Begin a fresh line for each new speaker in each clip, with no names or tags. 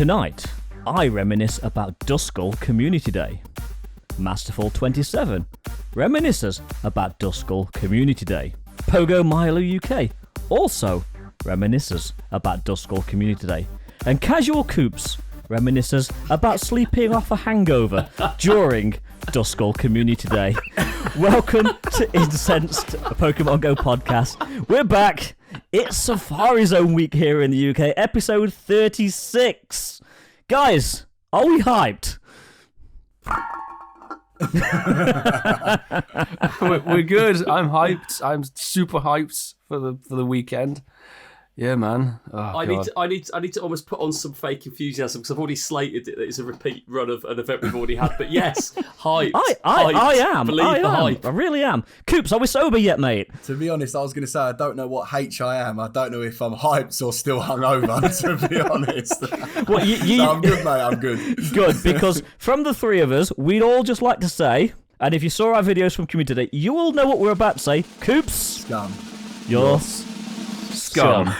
Tonight, I reminisce about Duskull Community Day. Masterful27 reminisces about Duskull Community Day. Pogo Milo UK also reminisces about Duskull Community Day. And Casual Coops reminisces about sleeping off a hangover during Duskull Community Day. Welcome to Incensed, a Pokemon Go podcast. We're back. It's Safari Zone week here in the UK, episode 36. Guys, are we hyped?
We're good. I'm hyped. I'm super hyped for the weekend. Yeah, man. Oh,
I need to almost put on some fake enthusiasm because I've already slated it that it's a repeat run of an event we've already had. But yes, hyped.
I am.
Believe the hype.
I really am. Coops, are we sober yet, mate?
To be honest, I was going to say I don't know what H I am. I don't know if I'm hyped or still hungover, to be honest.
Well,
So I'm good, mate. I'm good.
Good, because from the three of us, we'd all just like to say, and if you saw our videos from community today, you all know what we're about to say. Coops,
Scum.
you're
Scum.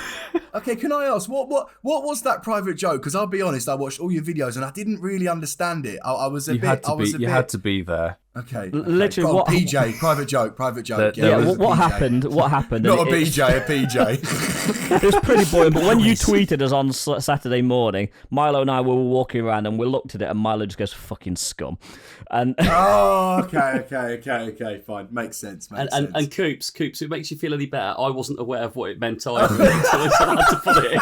Okay, can I ask what was that private joke? Because I'll be honest, I watched all your videos and I didn't really understand it. I was a
You
bit.
had to be there.
Okay.
Literally,
Oh,
what?
PJ, private joke.
There
Yeah,
was
what
PJ.
happened? What happened?
Not
And
a BJ, a PJ.
It was pretty boring, but when you tweeted us on Saturday morning, Milo and I were walking around and we looked at it and Milo just goes, fucking scum. And
Oh, okay, fine. Makes sense, sense.
And Coops, it makes you feel any better. I wasn't aware of what it meant either until I had to put it in.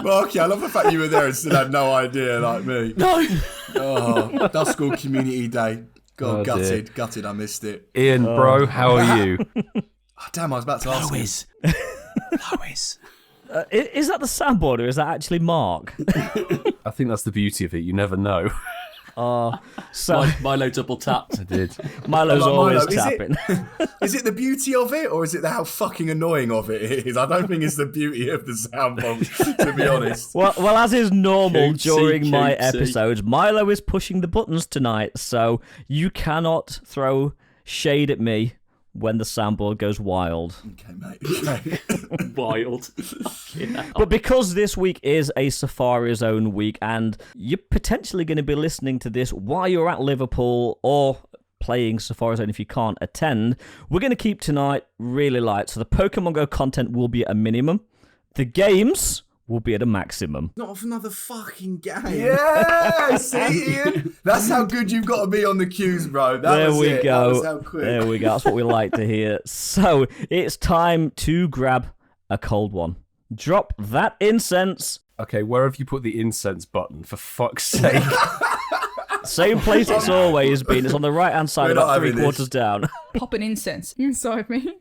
Marky, I love the fact you were there and still had no idea, like me.
No.
Oh, Duskull Community Day. God,
Oh, dear.
gutted, I missed it.
Ian, bro, how are you?
Oh, damn, I was about to ask you.
Lois.
is that the soundboard or is that actually Mark?
I think that's the beauty of it. You never know.
So
Milo double tapped.
I did.
Milo's
Milo,
always
is
tapping.
Is it the beauty of it, or is it how fucking annoying of it is? I don't think it's the beauty of the sound bomb, to be honest.
Well, as is normal
Cootsy,
during my
cootsy.
episodes, Milo is pushing the buttons tonight, so you cannot throw shade at me when the soundboard goes wild.
Okay, mate. Okay.
Wild.
But because this week is a Safari Zone week, and you're potentially going to be listening to this while you're at Liverpool or playing Safari Zone if you can't attend, we're going to keep tonight really light. So the Pokemon Go content will be at a minimum. The games will be at a maximum.
Not another fucking game. Yeah, see, Ian? That's how good you've got to be on the cues, bro.
There we go.
That was how quick.
There we go. That's what we like to hear. So it's time to grab a cold one. Drop that incense.
Okay, where have you put the incense button, for fuck's sake?
Same place it's always been. It's on the right-hand side,
We're not
about
having
3/4
this.
down.
Pop an incense inside me.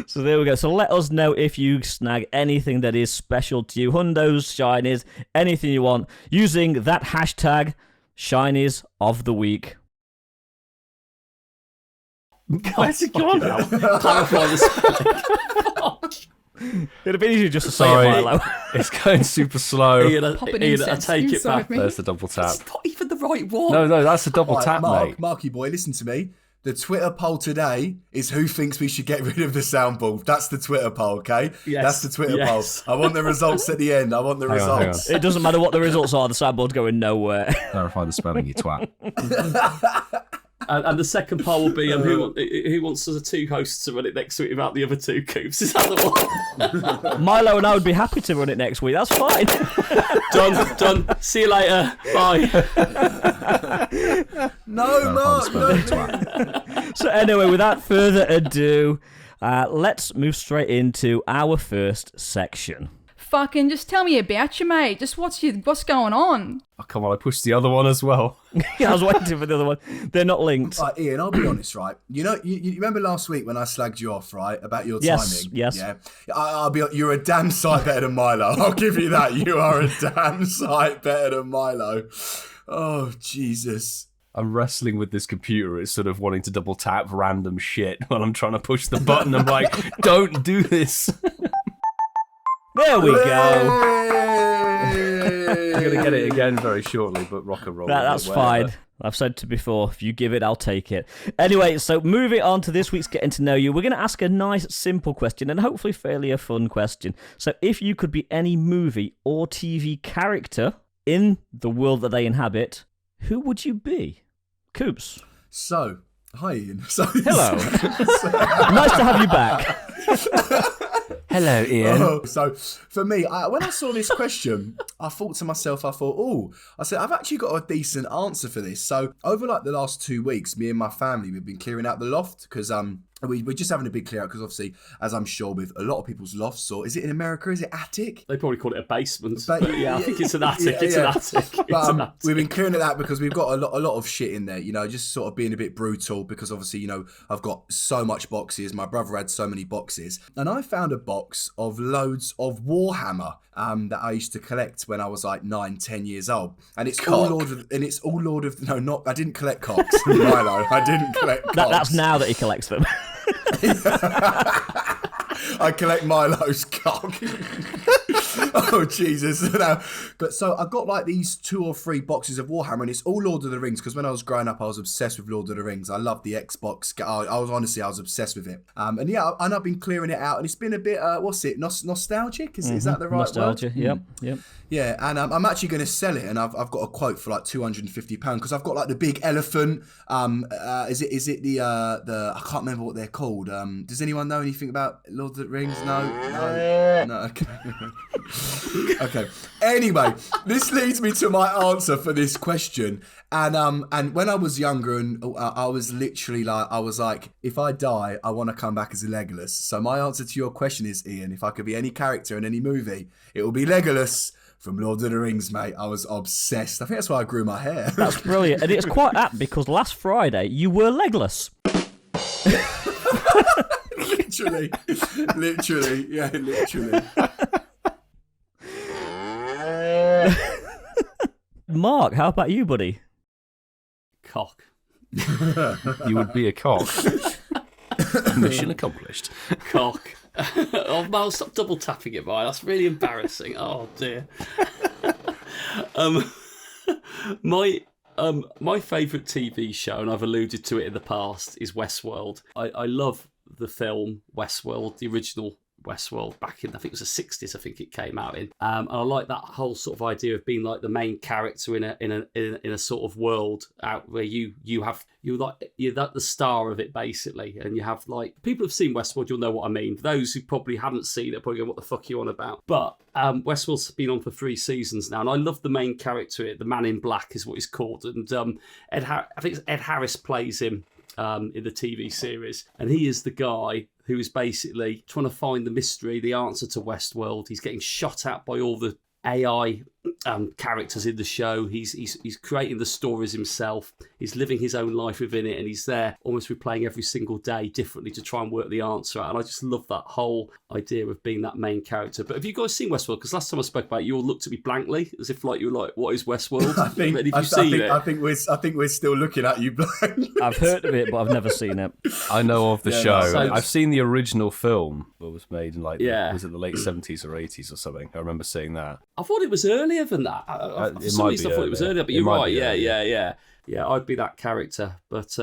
So there we go. So let us know if you snag anything that is special to you. Hundos, shinies, anything you want, using that hashtag, shinies of the week.
Where's it gone now? Clarify the spelling.
It'd have been easier just to say
Sorry.
it, Milo.
It's going super slow.
Ian,
Pop an
I
incense
take it
inside
back.
me.
There's the double tap.
It's not even the right one.
No, that's a double
Right,
tap, mate.
Marky boy, listen to me. The Twitter poll today is who thinks we should get rid of the soundboard. That's the Twitter poll, okay?
Yes,
That's the Twitter
yes.
poll. I want the results at the end. I want the
Hang on,
results.
It doesn't matter what the results are, the soundboard's going nowhere.
Clarify the spelling, you twat.
And the second poll will be who wants us two hosts to run it next week about the other two Coops. Is that the one?
Milo and I would be happy to run it next week. That's fine.
Done. See you later. Bye.
No, Mark, no.
Twat.
So anyway, without further ado, let's move straight into our first section.
Fucking just tell me about you, mate. Just what's going on?
Oh, come on, I pushed the other one as well.
Yeah, I was waiting for the other one. They're not linked.
Right, Ian, I'll be honest, right? You know, you remember last week when I slagged you off, right, about your
Yes,
timing?
yes.
Yeah. I'll be. You're a damn sight better than Milo. I'll give you that. You are a damn sight better than Milo. Oh, Jesus.
I'm wrestling with this computer. It's sort of wanting to double tap random shit while I'm trying to push the button. I'm like, don't do this.
There we go.
I'm going to get it again very shortly, but rock and roll.
That's
whatever.
fine. I've said to before, if you give it, I'll take it. Anyway, so moving on to this week's Getting to Know You, we're going to ask a nice, simple question and hopefully fairly a fun question. So if you could be any movie or TV character in the world that they inhabit, who would you be? Coops.
So, hi Ian.
Hello. Nice to have you back.
Hello, Ian.
So for me, when I saw this question, I thought to myself, I said, I've actually got a decent answer for this. So over like the last 2 weeks, me and my family, we've been clearing out the loft because we're just having a big clear out because obviously, as I'm sure with a lot of people's lofts, or is it in America, is it attic?
They probably call it a basement. But I think it's an attic. It's an attic.
But we've been clearing it out because we've got a lot of shit in there, just sort of being a bit brutal because obviously, I've got so much boxes. My brother had so many boxes. And I found a box of loads of Warhammer that I used to collect when I was like 9-10 years old. And it's all Lord of no, I didn't collect cocks, Milo. I didn't collect cocks.
That's now that he collects them.
I collect Milo's cock. Oh Jesus! But so I got like these 2 or 3 boxes of Warhammer, and it's all Lord of the Rings. Because when I was growing up, I was obsessed with Lord of the Rings. I loved the Xbox. I was obsessed with it. And I've been clearing it out, and it's been a bit nostalgic? Is that the right
Nostalgia?
word?
Yep.
Yeah, and I'm actually going to sell it, and I've got a quote for like £250 because I've got like the big elephant. Is it the I can't remember what they're called. Does anyone know anything about Lord of the Rings? No. Okay. Anyway, this leads me to my answer for this question. And when I was younger, and I was literally like, if I die, I want to come back as a Legolas. So my answer to your question is, Ian, if I could be any character in any movie, it will be Legolas from Lord of the Rings, mate. I was obsessed. I think that's why I grew my hair.
That's brilliant. And it's quite apt because last Friday you were Legolas.
Literally. Yeah, literally.
Mark, how about you, buddy?
Cock.
You would be a cock. Mission accomplished.
Cock. Oh, Miles, stop double tapping it, Mike. That's really embarrassing. Oh dear. My favourite TV show, and I've alluded to it in the past, is Westworld. I love the film Westworld, the original Westworld back in, I think it was the 60s, I think it came out in. And I like that whole sort of idea of being like the main character in a sort of world out where you're the star of it basically, and you have like, people who've seen Westworld, you'll know what I mean. For those who probably haven't seen it, probably go, what the fuck are you on about? But Westworld's been on for 3 seasons now, and I love the main character, the Man in Black is what he's called, and I think Ed Harris plays him in the TV series, and he is the guy who is basically trying to find the mystery, the answer to Westworld. He's getting shot at by all the AI characters in the show. He's creating the stories himself. He's living his own life within it, and he's there almost replaying every single day differently to try and work the answer out. And I just love that whole idea of being that main character. But have you guys seen Westworld? Because last time I spoke about it, you all looked at me blankly, as if like you were like, "What is Westworld?"
I think we're still looking at you blankly.
I've heard of it, but I've never seen it.
I know of the show.
So,
I've seen the original film that was made in like,
Yeah.
was it the late 70s or 80s or something? I remember seeing that.
I thought it was earlier than that. For some reason, I thought it was earlier, but you're right. Yeah, I'd be that character. But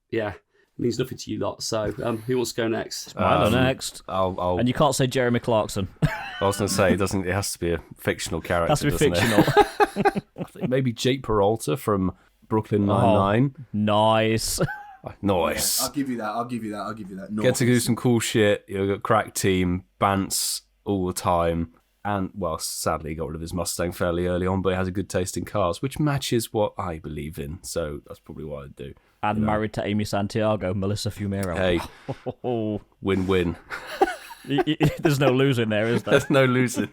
yeah, it means nothing to you lot. So who wants to go next?
Milo next.
I'll
And you can't say Jeremy Clarkson.
I was going to say, it has to be a fictional character.
Has to be
doesn't
fictional.
It? I think maybe Jake Peralta from Brooklyn Nine-Nine.
Nice.
Nice.
I'll give you that.
Get to do some cool shit. You've got crack team, bants all the time. And, well, sadly, he got rid of his Mustang fairly early on, but he has a good taste in cars, which matches what I believe in. So that's probably what I'd do.
And married to Amy Santiago, Melissa Fumero.
Hey, win-win.
There's no losing there, is there?
There's no losing.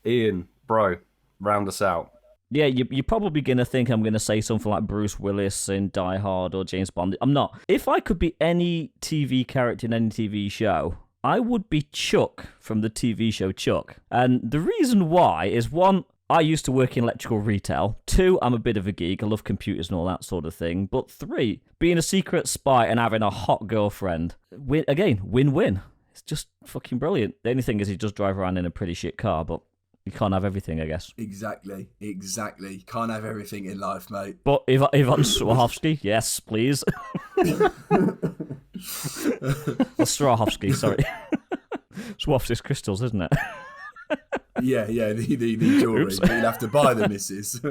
Ian, bro, round us out.
Yeah, you're probably going to think I'm going to say something like Bruce Willis in Die Hard or James Bond. I'm not. If I could be any TV character in any TV show, I would be Chuck from the TV show Chuck. And the reason why is, 1, I used to work in electrical retail. 2, I'm a bit of a geek. I love computers and all that sort of thing. But 3, being a secret spy and having a hot girlfriend. Win-win. It's just fucking brilliant. The only thing is he does drive around in a pretty shit car, but You can't have everything, I guess.
Exactly. Can't have everything in life, mate.
But Ivan Strahovski, yes, please. Strahovski, sorry. Swarovski's crystals, isn't it?
Yeah, the jewellery.
Oops.
You'll have to buy the missus.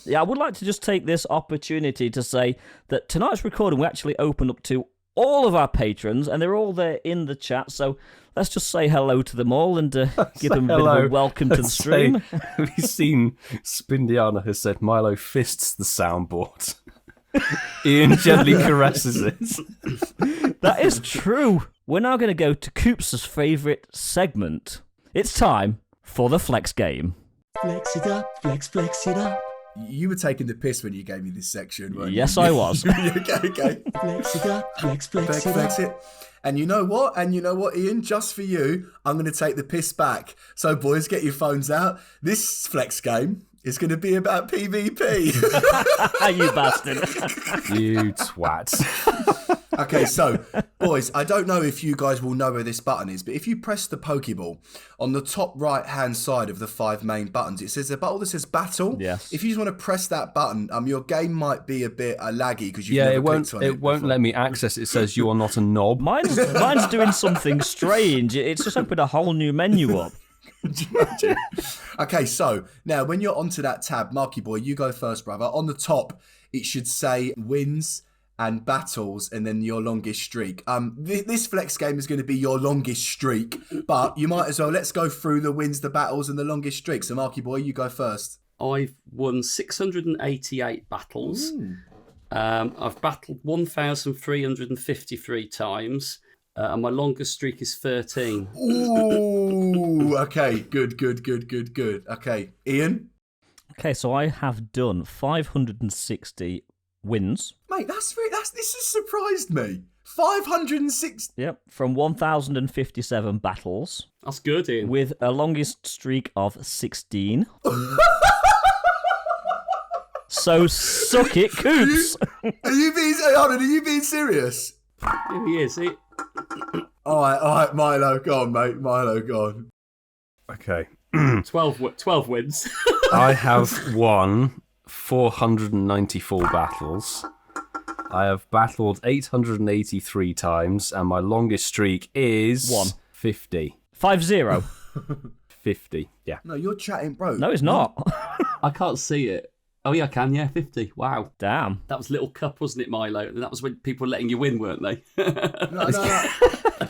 Yeah, I would like to just take this opportunity to say that tonight's recording we actually opened up to all of our patrons, and they're all there in the chat, so let's just say hello to them all and give them a bit of a welcome to the stream.
Have you seen Spindiana has said Milo fists the soundboard? Ian gently caresses it.
That is true. We're now going to go to Coops' favourite segment. It's time for the Flex Game.
Flex it up, flex it up.
You were taking the piss when you gave me this section, weren't you?
Yes, I was.
Okay.
Flex it up, flex it up.
And you know what, Ian? Just for you, I'm going to take the piss back. So, boys, get your phones out. This Flex Game is going to be about PvP.
You bastard.
You twat.
Okay, so, boys, I don't know if you guys will know where this button is, but if you press the Pokeball on the top right-hand side of the 5 main buttons, it says a button that says Battle.
Yes.
If you just want to press that button, your game might be a bit laggy because you've never clicked on it.
It won't let me access it. It says you are not a knob.
Mine's doing something strange. It's just opened a whole new menu up.
Okay, so now when you're onto that tab, Marky Boy, you go first, brother. On the top, it should say wins and battles and then your longest streak. This Flex Game is going to be your longest streak, but you might as well, let's go through the wins, the battles and the longest streak. So Marky Boy, you go first.
I've won 688 battles. I've battled 1,353 times. And my longest streak is 13.
Ooh, okay, good. Okay, Ian?
Okay, so I have done 560 wins.
Mate, this has surprised me. 560.
Yep, from 1,057 battles.
That's good, Ian.
With a longest streak of 16. So suck it, Coops.
Are you being serious?
Here he is.
All right, Milo, go on, mate. Milo, go on.
Okay.
12 wins.
I have won 494 battles. I have battled 883 times, and my longest streak is 50.
50.
50, yeah.
No, you're chatting, bro.
No, it's not.
I can't see it. Oh, yeah, I can, yeah, 50. Wow.
Damn.
That was Little Cup, wasn't it, Milo? And that was when people were letting you win, weren't they?
No.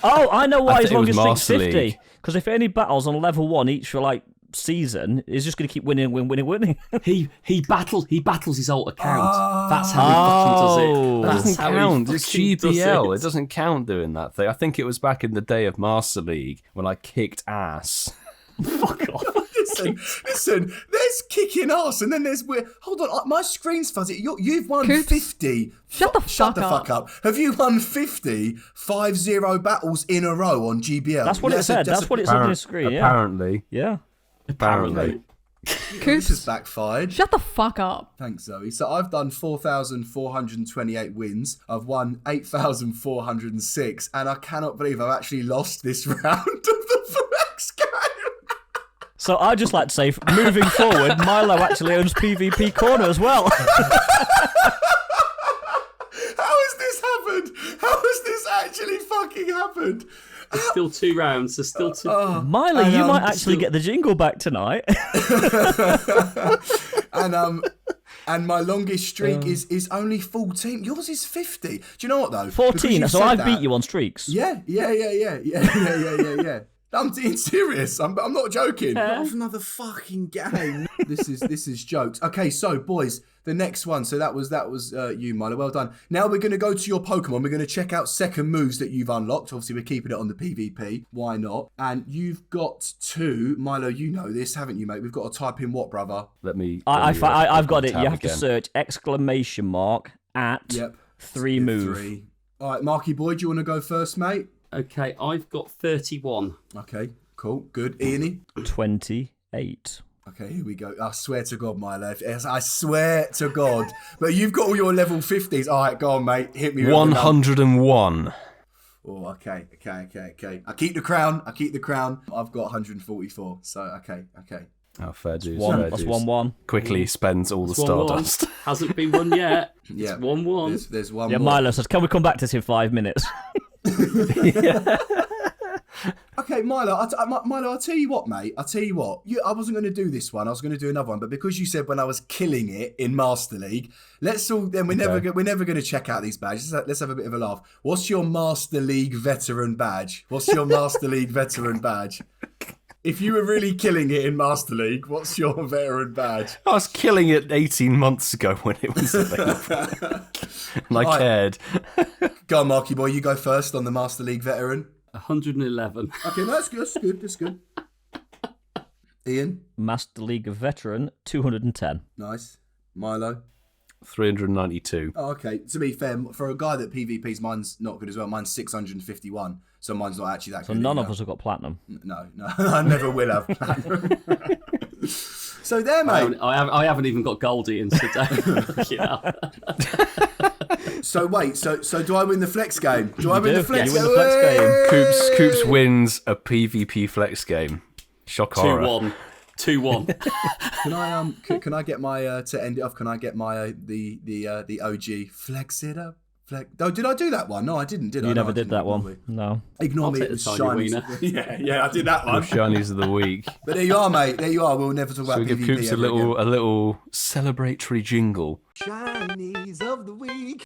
Oh, I know why
I
his
think it was
longest streak's
Master
50.
League.
Because if any battles on level 1 each for like season, he's just going to keep winning.
He battles his alt account. That's how he fucking does it.
That
That's
doesn't
how
count.
he
It's
fucking does
GBL. It doesn't count doing that thing. I think it was back in the day of Master League when I kicked ass.
Fuck off.
Listen, there's kicking ass, and then there's hold on, my screen's fuzzy. You've won
Coops,
50.
Shut the
fuck
fuck
up. Have you won 50 battles in a row on GBL?
That's what it said. That's what it said on the screen. Yeah.
Apparently.
Yeah.
Apparently.
This has backfired.
Shut the fuck up.
Thanks, Zoe. So I've done 4,428 wins. I've won 8,406, and I cannot believe I've actually lost this round of the Flex Game.
So I'd just like to say, moving forward, Milo actually owns PvP Corner as well.
How has this happened? How has this actually fucking happened?
There's still 2 rounds. There's still 2.
Milo, you might actually get the jingle back tonight.
And my longest streak is only 14. Yours is 50. Do you know what though?
14. So I've beat you on streaks.
Yeah. I'm being serious. I'm not joking. Not another fucking game. This is jokes. Okay, so boys, the next one. So that was you, Milo. Well done. Now we're going to go to your Pokemon. We're going to check out second moves that you've unlocked. Obviously, we're keeping it on the PvP. Why not? And you've got 2. Milo, you know this, haven't you, mate? We've got to type in what, brother?
I've got it. You have to search ! at 3 move.
3. All right, Marky Boy, do you want to go first, mate?
Okay, I've got 31.
Okay, cool, good. Ian?
28.
Okay, here we go. I swear to God, Milo. I swear to God. But you've got all your level 50s. All right, go on, mate. Hit me.
101.
Oh, okay. I keep the crown. I've got 144. So, okay.
Oh, fair dues.
That's 1-1.
Quickly spends all the
1-1.
stardust.
Hasn't been won yet.
Yeah.
It's 1-1.
There's one
Yeah,
more.
Milo says, can we come back to this in 5 minutes?
Okay, Milo, I'll tell you what, mate. I wasn't going to do this one. I was going to do another one, but because you said when I was killing it in Master League, we're never going to check out these badges. Let's have a bit of a laugh. What's your Master League veteran badge? If you were really killing it in Master League, what's your veteran badge?
I was killing it 18 months ago when it was available. And I cared.
Go on, Marky boy, you go first on the Master League veteran.
111.
Okay, no, that's good. Ian?
Master League veteran, 210.
Nice. Milo?
392.
Oh, okay. To be fair, for a guy that PvPs, mine's not good as well. Mine's 651, so mine's not actually that
So
good.
none of us have got platinum.
No, I never will have platinum. So there, mate.
I haven't even got Goldie in today.
So wait, so do I win the flex game?
You win the flex game.
Coops wins a PvP flex game. Shock horror.
2-1.
Can I get my to end it off? Can I get my the OG flex it up? Oh, did I do that one? No, I didn't. Did I?
You
No,
never
I
did
didn't,
that one.
probably.
No.
Ignore
I'll
me.
take
It was
the tiny
shinies.
wiener.
Yeah, I did that one.
Shinies of the week.
But there you are, mate. There you are. We'll never talk
So
about
we give
PvP
Coops a
ever again.
little celebratory jingle.
Shinies of the week.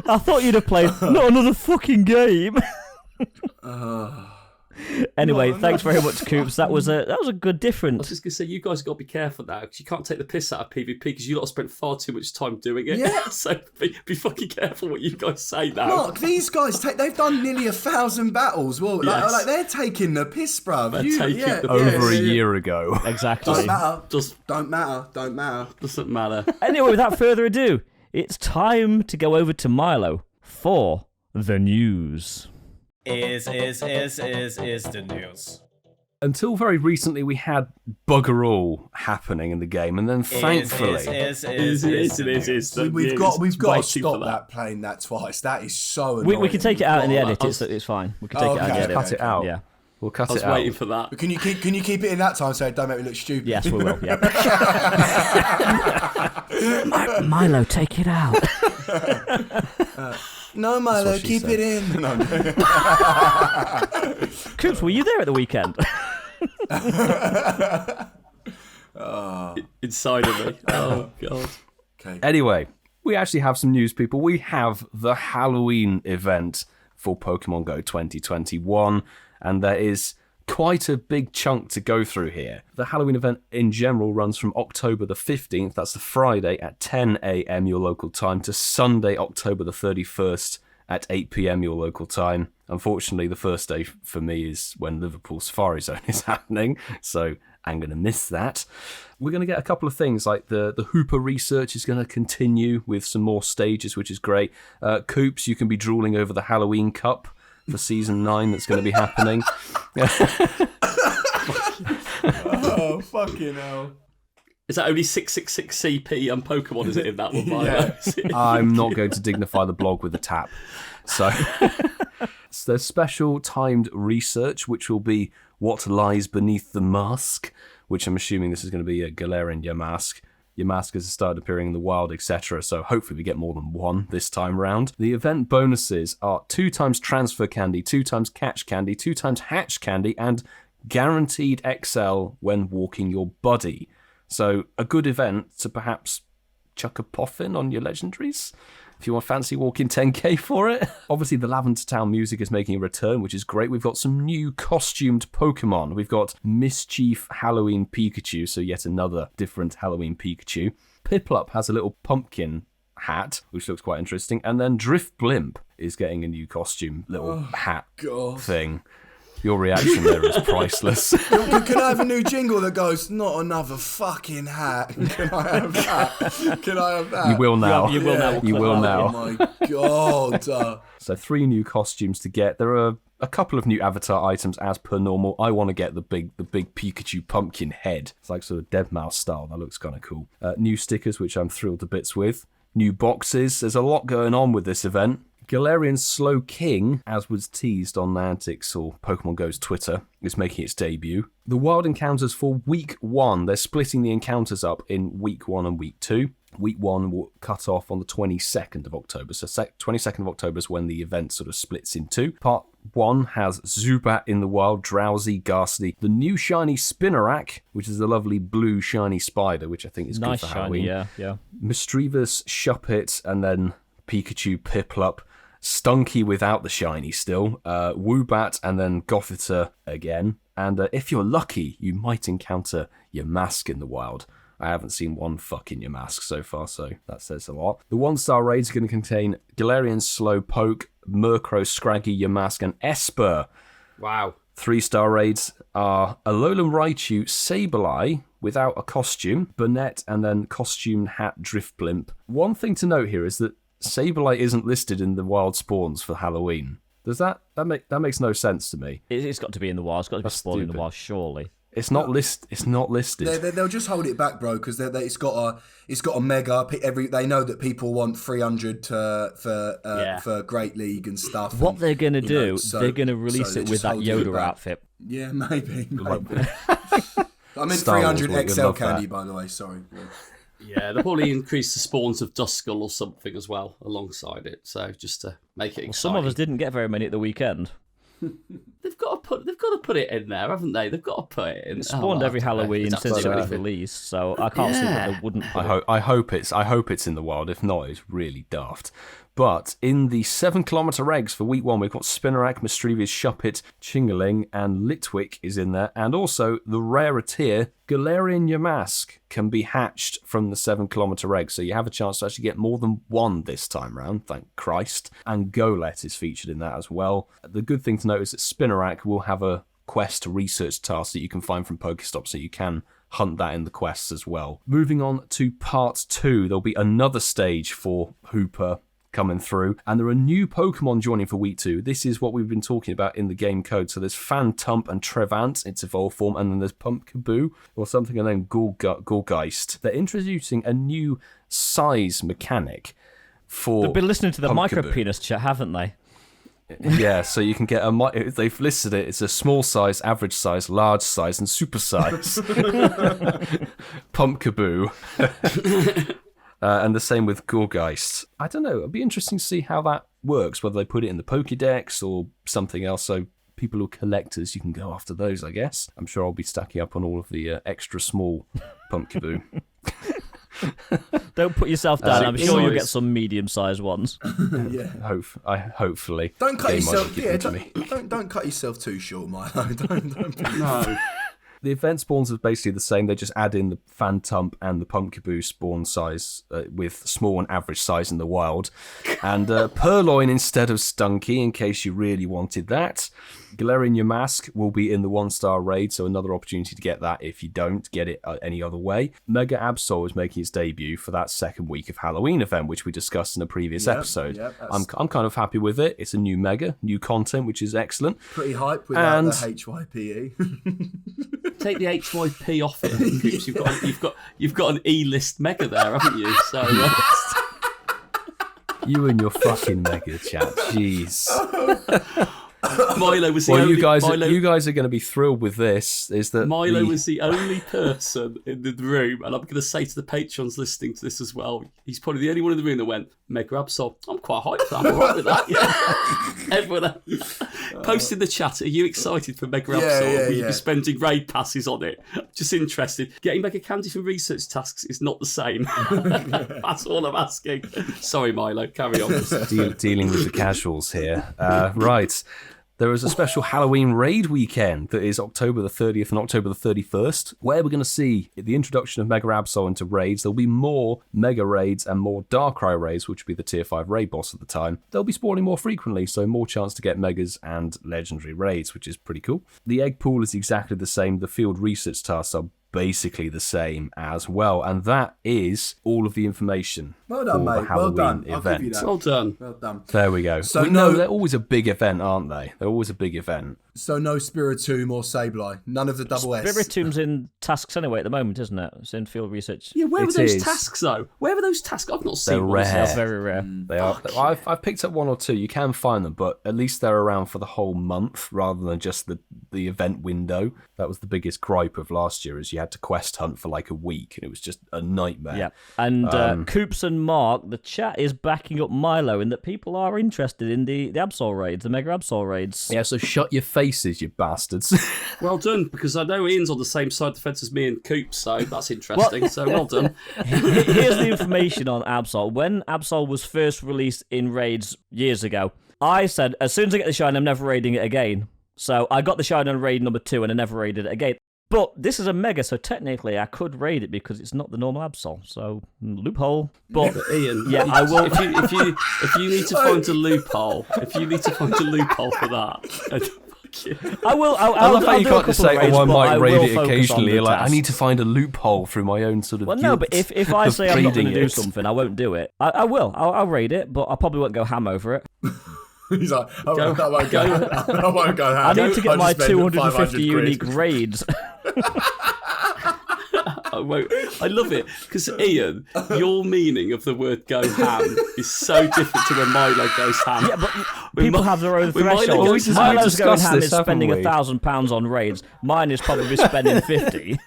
I thought you'd have played not another fucking game. Anyway, thanks very much, Coops. That was a good
I was
difference.
just going to say, you guys got to be careful now, because you can't take the piss out of PvP, because you lot have spent far too much time doing it.
Yeah.
So be fucking careful what you guys say now.
Mark, these guys they've done nearly 1,000 battles. Well,
Yes.
like they're taking the piss, bruv.
They're taking the
Over a year ago.
Exactly.
Don't matter.
Just
Don't matter.
doesn't matter.
Anyway, without further ado, it's time to go over to Milo for the news.
Is the news.
Until very recently, we had bugger all happening in the game, and then thankfully,
We've got to stop that playing that twice. That is so annoying.
We can take it out in the edit.
I was-
It's fine. We can take it out in the
Okay.
edit.
cut it out.
Yeah.
We'll cut
I was
it out.
waiting for that.
But can you keep it in that time so it don't make me look stupid?
Yes, we will. Yeah. Milo, take it out.
No, Milo,
what she
keep
said.
it in. No,
Coops, were you there at the weekend?
Inside of me. Oh, God.
Okay.
Anyway, we actually have some news, people. We have the Halloween event for Pokemon Go 2021, and there is quite a big chunk to go through here. The Halloween event in general runs from October the 15th, that's the Friday, at 10 a.m. your local time, to Sunday, October the 31st at 8 p.m. your local time. Unfortunately, the first day for me is when Liverpool Safari Zone is happening, so I'm going to miss that. We're going to get a couple of things, like the Hooper research is going to continue with some more stages, which is great. Coops, you can be drooling over the Halloween Cup for Season 9 that's going to be happening.
Oh, fucking hell.
Is that only 666 CP and Pokemon, is it, in that one? Milo?
I'm not going to dignify the blog with a tap. So there's special timed research, which will be what lies beneath the mask, which I'm assuming this is going to be a Galarian Yamask. Yamask has started appearing in the wild, etc. So hopefully we get more than one this time round. The event bonuses are 2 times transfer candy, 2 times catch candy, 2 times hatch candy, and guaranteed XL when walking your buddy. So a good event to perhaps chuck a poffin on your legendaries if you want fancy walking 10k for it. Obviously the Lavender Town music is making a return, which is great. We've got some new costumed Pokemon. We've got Mischief Halloween Pikachu, so yet another different Halloween Pikachu. Piplup has a little pumpkin hat, which looks quite interesting. And then Drift Blimp is getting a new costume, little hat thing. Your reaction there is priceless.
Can I have a new jingle that goes, not another fucking hat? Can I have that? Can I have that?
You will now.
You will now.
You will
Oh
now.
my God.
So 3 new costumes to get. There are a couple of new avatar items as per normal. I want to get the big Pikachu pumpkin head. It's like sort of Deadmau5 style. That looks kind of cool. New stickers, which I'm thrilled to bits with. New boxes. There's a lot going on with this event. Galarian Slow King, as was teased on Niantic's or Pokemon Go's Twitter, is making its debut. The wild encounters for Week 1, they're splitting the encounters up in Week 1 and Week 2. Week 1 will cut off on the 22nd of October. So 22nd of October is when the event sort of splits in two. Part 1 has Zubat in the wild, Drowsy, Ghastly, the new shiny Spinarak, which is a lovely blue shiny spider, which I think is
Nice
good for
shiny,
Halloween.
yeah.
Mischievous, Shuppet, and then Pikachu, Piplup. Stunky without the shiny still. Woobat, and then Gothita again. And if you're lucky, you might encounter your mask in the wild. I haven't seen one fucking your mask so far, so that says a lot. The 1-star raids are going to contain Galarian Slowpoke, Murkrow, Scraggy, Yamask, and Esper.
Wow.
3-star raids are Alolan Raichu, Sableye without a costume, Burnett, and then costumed hat Drifblimp. One thing to note here is that Sableye isn't listed in the wild spawns for Halloween. Does that makes no sense to me?
It's got to be in the wild. It's got to be
That's
spawned in the
stupid.
wild, surely.
It's not listed.
They'll just hold it back, bro, because it's got a mega. They know that people want 300 for Great League and stuff.
What
and,
they're going to do,
so-
they're going to release
so
it
they
with
just
that
hold it
Yoda
back.
outfit.
Yeah, maybe. I meant
Star Wars
300
would
XL
love
candy,
that.
by the way. Sorry.
Yeah, they'll probably increase the spawns of Duskull or something as well alongside it. So just to make it exciting.
Some of us didn't get very many at the weekend.
They've got to put it in there, haven't they? They've got to put it in.
It's spawned every Halloween since it was released, so I can't see that they wouldn't. Put it.
I hope it's in the wild. If not, it's really daft. But in the 7-kilometer regs for week 1, we've got Spinarak, Mischievous, Shuppet, Chingaling, and Litwick is in there. And also the rarer tier, Galarian Yamask can be hatched from the 7-kilometer reg. So you have a chance to actually get more than one this time round, thank Christ. And Golett is featured in that as well. The good thing to note is that Spinarak will have a quest research task that you can find from Pokestop, so you can hunt that in the quests as well. Moving on to part 2, there'll be another stage for Hooper coming through, and there are new Pokemon joining for week 2. This is what we've been talking about in the game code. So there's Phantump and Trevant, its evolved form, and then there's Pumpkaboo or something named Gorgeist. They're introducing a new size mechanic for
They've been listening to the
Pumpkaboo.
micro penis chat, haven't they?
Yeah, so you can get they've listed it. It's a small size, average size, large size, and super size. Pumpkaboo. And the same with Gorgeist. I don't know. It'd be interesting to see how that works, whether they put it in the Pokédex or something else. So people who are collectors, you can go after those, I guess. I'm sure I'll be stacking up on all of the extra small Pumpkaboo.
Don't put yourself down. I'm sure you'll
size.
get some medium-sized ones.
Yeah.
Hopefully.
Don't cut
Game might
yourself.
give
Yeah,
them to me.
don't cut yourself too short, Milo. Don't.
No.
The event spawns are basically the same. They just add in the Phantump and the Pumpkaboo spawn size with small and average size in the wild. And Purloin instead of Stunky, in case you really wanted that. Galarian Yamask will be in the 1-star raid, so another opportunity to get that if you don't get it any other way. Mega Absol is making its debut for that second week of Halloween event, which we discussed in a previous episode.
Yep,
I'm kind of happy with it. It's a new Mega, new content, which is excellent.
Pretty hype without
And-
the HYPE.
Take the HYP off it, Coops. You've got an E-list mega there, haven't you? So
You and your fucking Mega chat, jeez.
Milo was the
Well,
only.
you guys
Milo,
are going to be thrilled with this. Is that
Milo was the only person in the room, and I'm going to say to the patrons listening to this as well, he's probably the only one in the room that went, Mega Absol, I'm quite hyped, I'm alright with that, yeah. Everyone post in the chat, are you excited for Mega Absol? Will you be spending raid passes on it? Just interested. Getting Mega Candy from research tasks is not the same. That's all I'm asking. Sorry, Milo, carry on.
dealing with the casuals here. Right. There is a special Halloween raid weekend that is October the 30th and October the 31st, where we're going to see the introduction of Mega Absol into raids. There'll be more Mega raids and more Darkrai raids, which will be the Tier 5 raid boss at the time. They'll be spawning more frequently, so more chance to get Megas and Legendary raids, which is pretty cool. The egg pool is exactly the same. The field research tasks are basically the same as well. And that is all of the information.
Well done,
for
mate.
The
Well
Halloween
done.
event.
I'll give you that.
Well done.
Well done.
There we go.
So
we know they're always a big event, aren't they? They're always a big event.
So no Spiritomb or Sableye. None of the double S.
Spiritomb's in tasks anyway at the moment, isn't it? It's in field research.
Yeah, where were
It
those
is.
tasks though? Where were those tasks? I've not seen
They're
one.
rare.
They're very rare.
They are. I've picked up one or two. You can find them, but at least they're around for the whole month rather than just the event window. That was the biggest gripe of last year, is you had to quest hunt for like a week, and it was just a nightmare.
Yeah. And Coops and Mark, the chat is backing up Milo in that people are interested in the Absol raids, the Mega Absol raids.
Yeah, so shut your faces, you bastards.
Well done, because I know Ian's on the same side of the fence as me and Coops, so that's interesting. So well done.
Here's the information on Absol. When Absol was first released in raids years ago, I said, as soon as I get the shine, I'm never raiding it again. So I got the shine on raid number 2 and I never raided it again. But this is a mega, so technically I could raid it because it's not the normal Absol. So loophole. But
Ian,
yeah, I will.
If you need to find a loophole, for that,
I will.
I love how you
do a
can't
couple
just say,
of raids,
"Oh, I
but
might raid
will
it
focus on
occasionally."
the
You're like, I
task.
need to find a loophole through my own sort of.
Well, no, but if I say I'm not going to do
raiding it.
something, I won't do it. I will. I'll raid it, but I probably won't go ham over it.
He's like, I won't go ham.
I need to get
I'll
my
just spend
250
500 quid.
unique raids.
I love it, because Ian, your meaning of the word "go ham" is so different to when Milo goes ham.
Yeah, but people have their own
when Milo
thresholds.
goes ham-
Milo's going
discussed
ham
this,
is
haven't
spending
we?
£1,000 on raids. Mine is probably spending 50.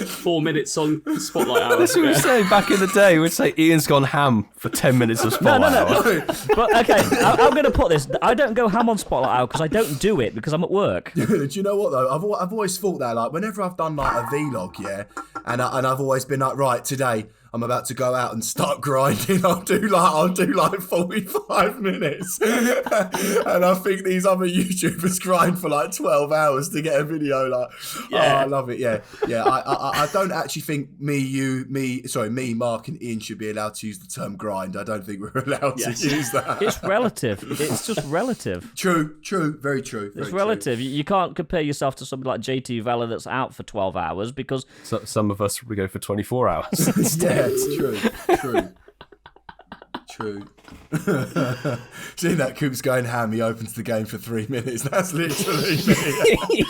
4 minutes on Spotlight Hour.
That's what we were saying back in the day. We'd say Ian's gone ham for 10 minutes of Spotlight Hour.
But okay, I'm going to put this. I don't go ham on Spotlight Hour because I don't do it because I'm at work.
Do you know what though? I've always thought that, like, whenever I've done like a vlog, yeah, and I've always been like, right, today I'm about to go out and start grinding. I'll do like 45 minutes, and I think these other YouTubers grind for like 12 hours to get a video. Like,
Yeah.
oh, I love it. Yeah. I don't actually think me, Mark, and Ian should be allowed to use the term grind. I don't think we're allowed to use that.
It's relative. It's just relative.
True, very true.
It's relative. You can't compare yourself to somebody like JT Vela that's out for 12 hours because
So, some of us, we go for 24 hours.
Yeah, it's true. Seeing that Coops going ham, he opens the game for 3 minutes. That's literally me.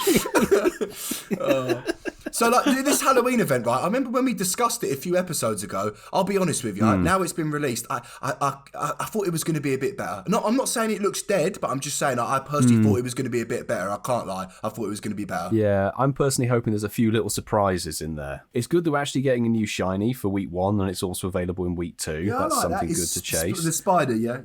So, like, this Halloween event, right? I remember when we discussed it a few episodes ago. I'll be honest with you. Now it's been released. I thought it was going to be a bit better. I'm not saying it looks dead, but I'm just saying I personally thought it was going to be a bit better. I can't lie. I thought it was going to be better.
Yeah, I'm personally hoping there's a few little surprises in there. It's good that we're actually getting a new shiny for week 1, and it's also available in week 2.
Yeah,
That's
I like
something
that.
good
It's
to chase.
The spider, yeah.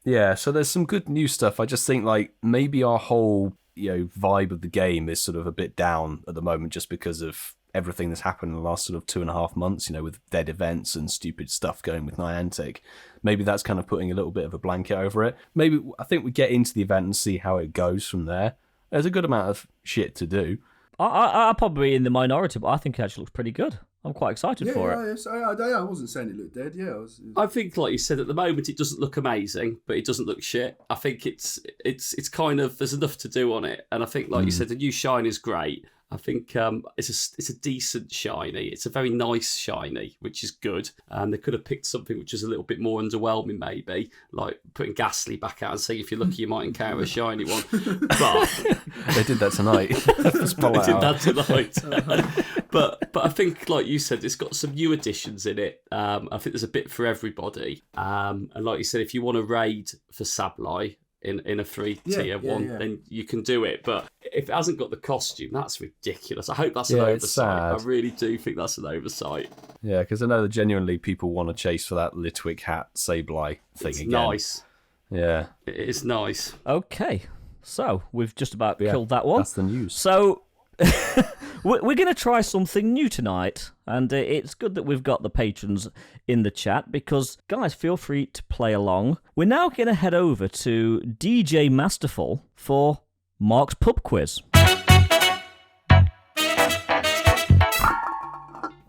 Yeah, so there's some good new stuff. I just think, like, maybe our whole, vibe of the game is sort of a bit down at the moment just because of everything that's happened in the last sort of 2.5 months, with dead events and stupid stuff going with Niantic. Maybe that's kind of putting a little bit of a blanket over it. I think we get into the event and see how it goes from there. There's a good amount of shit to do.
I'm probably in the minority, but I think it actually looks pretty good. I'm quite excited for it.
I wasn't saying it looked dead. Yeah,
I think, like you said, at the moment it doesn't look amazing, but it doesn't look shit. I think it's kind of, there's enough to do on it, and I think, like you said, the new shine is great. I think it's a decent shiny. It's a very nice shiny, which is good. They could have picked something which is a little bit more underwhelming, maybe, like putting Ghastly back out and saying if you're lucky you might encounter a shiny one. But
They did that tonight.
they did that tonight. But I think, like you said, it's got some new additions in it. I think there's a bit for everybody. And like you said, if you want to raid for Sableye in a 3-tier one, then you can do it. But if it hasn't got the costume, that's ridiculous. I hope that's an
it's
oversight.
sad.
I really do think that's an oversight.
Yeah, because I know that genuinely people want to chase for that Litwick hat Sableye thing
It's
again.
nice.
Yeah.
It is nice.
Okay, so we've just about killed that one.
That's the news.
So we're going to try something new tonight, and it's good that we've got the patrons in the chat because, guys, feel free to play along. We're now going to head over to DJ Masterful for Mark's pub quiz.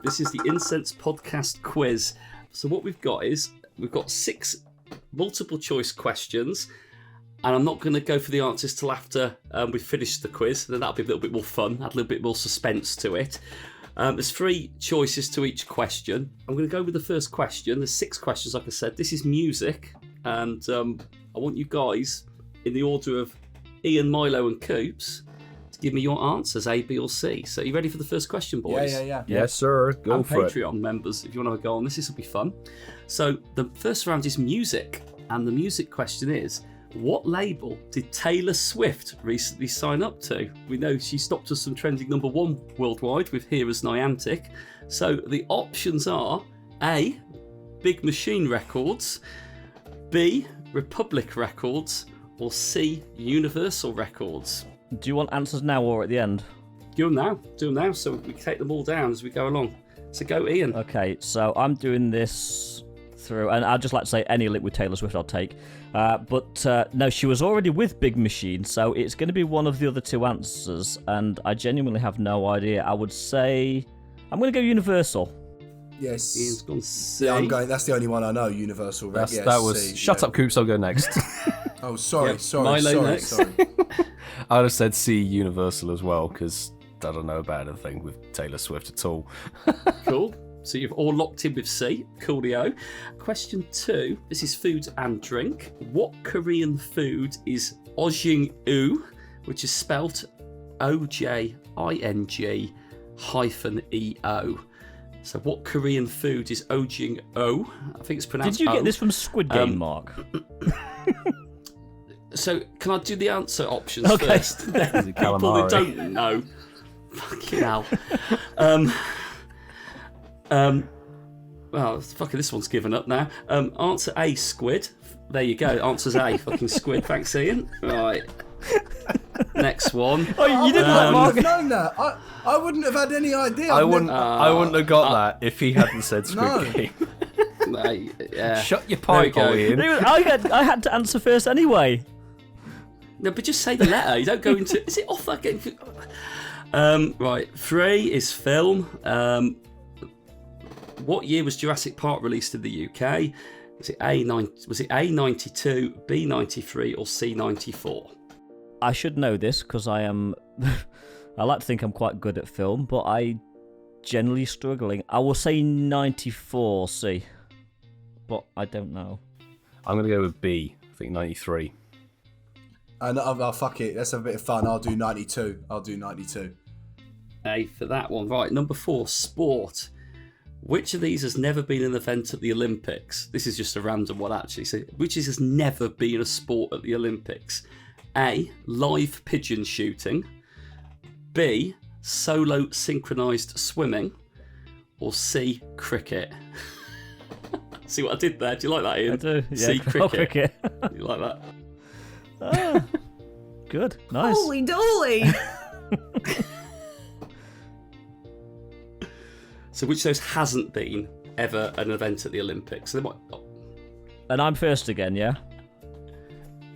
This is the Incensed podcast quiz. So what we've got is, we've got 6 multiple choice questions, and I'm not going to go for the answers till after we've finished the quiz. Then that'll be a little bit more fun, add a little bit more suspense to it. There's 3 choices to each question. I'm going to go with the first question. There's 6 questions, like I said. This is music, and I want you guys, in the order of Ian, Milo, and Coops, to give me your answers, A, B, or C. So, are you ready for the first question, boys?
Yeah.
Yes, sir. Go
And
for it.
Patreon members, if you want to have a go on this, this will be fun. So, the first round is music, and the music question is, what label did Taylor Swift recently sign up to? We know she stopped us from trending number 1 worldwide with Here As Niantic. So the options are A, Big Machine Records, B, Republic Records, or C, Universal Records.
Do you want answers now or at the end?
Do them now, so we can take them all down as we go along. So go, Ian.
Okay, so I'm doing this through, and I'd just like to say any link with Taylor Swift I'll take. But no, she was already with Big Machine, so it's going to be one of the other 2 answers, and I genuinely have no idea. I would say I'm going to go Universal.
Yes.
Ian's gone C.
Yeah, I'm going. That's the only one I know. Universal. Yes,
That was.
C,
Shut up, Coops. I'll go next.
Oh, sorry.
Yep,
Sorry.
Milo next.
I would have said C, Universal as well, because I don't know about anything with Taylor Swift at all.
Cool. So you've all locked in with C. Coolio. Question 2. This is food and drink. What Korean food is ojing-u, which is spelt OJING-EO? So what Korean food is ojing-o? I think it's pronounced
Did you
O.
get this from Squid Game, Mark?
So can I do the answer options
Okay.
first? Then people that don't know. Fucking hell. Well, fucking this one's given up now. Answer A, squid. There you go. Answer's A, fucking squid. Thanks, Ian. Right. Next one.
Oh, you didn't like
I've
Mark?
known that. I wouldn't have had any idea.
I wouldn't have got that if he hadn't said Squid
No.
Game.
Mate, yeah.
Shut your
There we
pipe
go.
hole, Ian.
I had to answer first anyway.
No, but just say the letter. You don't go into. Is it off that game? Right. 3 is film. What year was Jurassic Park released in the UK? Was it A92, B93, or C94?
I should know this because I am. I like to think I'm quite good at film, but I generally struggling. I will say 94 C, but I don't know.
I'm going to go with B. I think 93.
And I'll fuck it. Let's have a bit of fun. I'll do 92.
A for that one. Right, number 4, sport. Which of these has never been an event at the Olympics? This is just a random one, actually. So, which has never been a sport at the Olympics? A, live pigeon shooting. B, solo synchronised swimming. Or C, cricket. See what I did there? Do you like that, Ian?
I do. Yeah.
C, cricket.
Oh, cricket.
You like that?
Ah, good. Nice.
Holy dolly!
So which of those hasn't been ever an event at the Olympics? So they might...
And I'm first again, yeah?